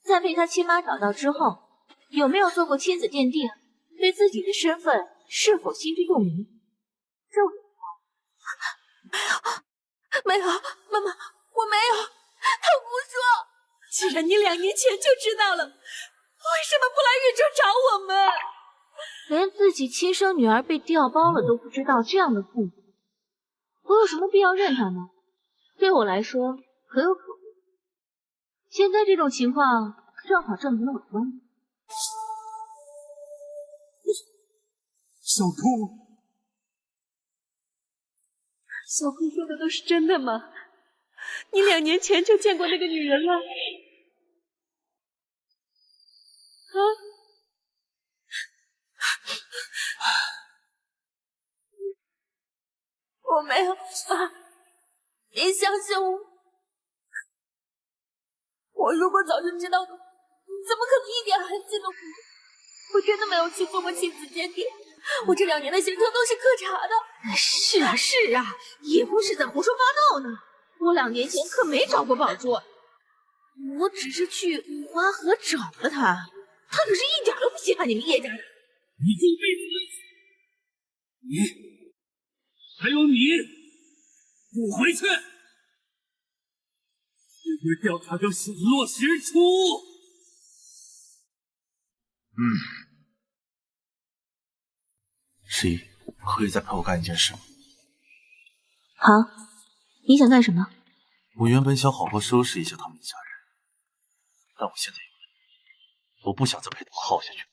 在被她亲妈找到之后，有没有做过亲子鉴定，对自己的身份是否心知肚明，就没有，妈妈，我没有，他胡说。既然你2年前就知道了，为什么不来宇宙找我们？连自己亲生女儿被调包了都不知道，这样的父母，我有什么必要认他呢？对我来说可有可无。现在这种情况正好证明了我的观点。小空，小空说的都是真的吗？你2年前就见过那个女人了？啊？我没有啊，你相信我。我如果早就知道的，怎么可能一点痕迹都没有？我真的没有去做过亲子鉴定，我这2年的行程都是可查的。是啊是啊，也不是在胡说八道呢。我2年前可没找过宝珠，我只是去花河找了他，他可是一点都不稀罕你们叶家人。你就背叛了你，还有你，不回去，这回调查就水落石出。十一，可以再陪我干一件事吗？好，你想干什么？我原本想好好收拾一下他们一家人，但我现在有了，我不想再陪他们耗下去。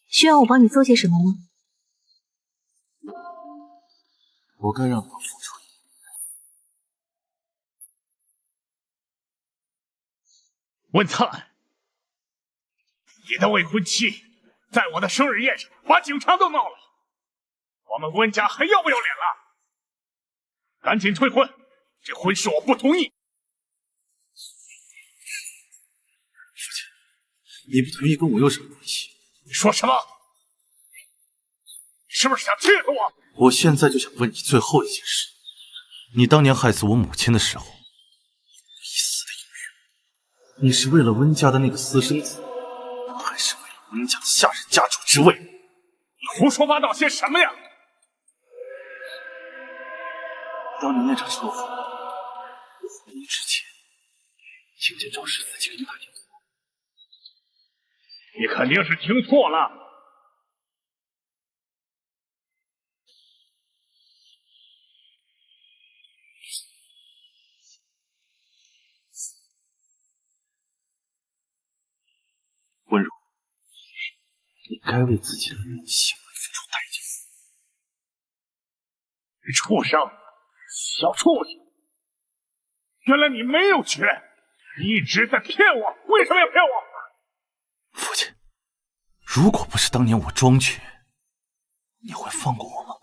需要我帮你做些什么吗？我该让他们付出。温灿，你的未婚妻在我的生日宴上把警察都闹了，我们温家还要不要脸了？赶紧退婚，这婚事我不同意。父亲，你不同意跟我有什么关系？你说什么？你是不是想气死我？我现在就想问你最后一件事：你当年害死我母亲的时候，必死的犹豫，你是为了温家的那个私生子，还是为了温家的下任家主之位？你胡说八道些什么呀？当年那场车祸，我回你之前，听见赵氏自己给你打电话。你肯定是听错了。温柔，你该为自己的行为付出代价。你畜生，小畜生！原来你没有权，你一直在骗我，为什么要骗我？父亲，如果不是当年我装瘸，你会放过我吗？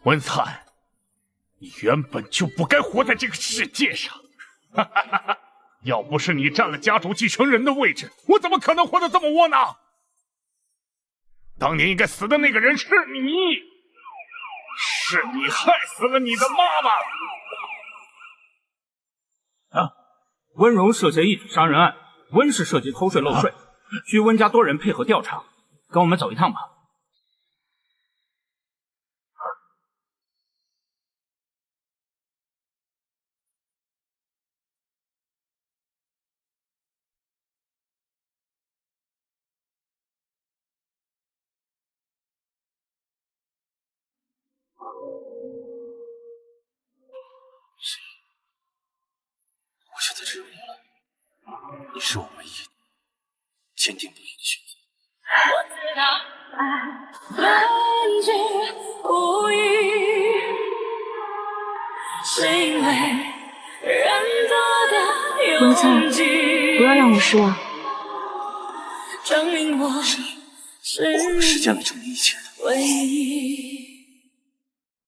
温灿，你原本就不该活在这个世界上。哈哈哈哈！要不是你占了家主继承人的位置，我怎么可能活得这么窝囊？当年应该死的那个人是你，是你害死了你的妈妈。啊，温柔涉嫌一起杀人案，温氏涉及偷税漏税，需温家多人配合调查，跟我们走一趟吧。我现在只有你了，你是我唯一坚定不移的选择。我知道爱本就无意，是因为人多的温灿，不要让我失望。证明我是你，我会实现了证明一切的。唯一。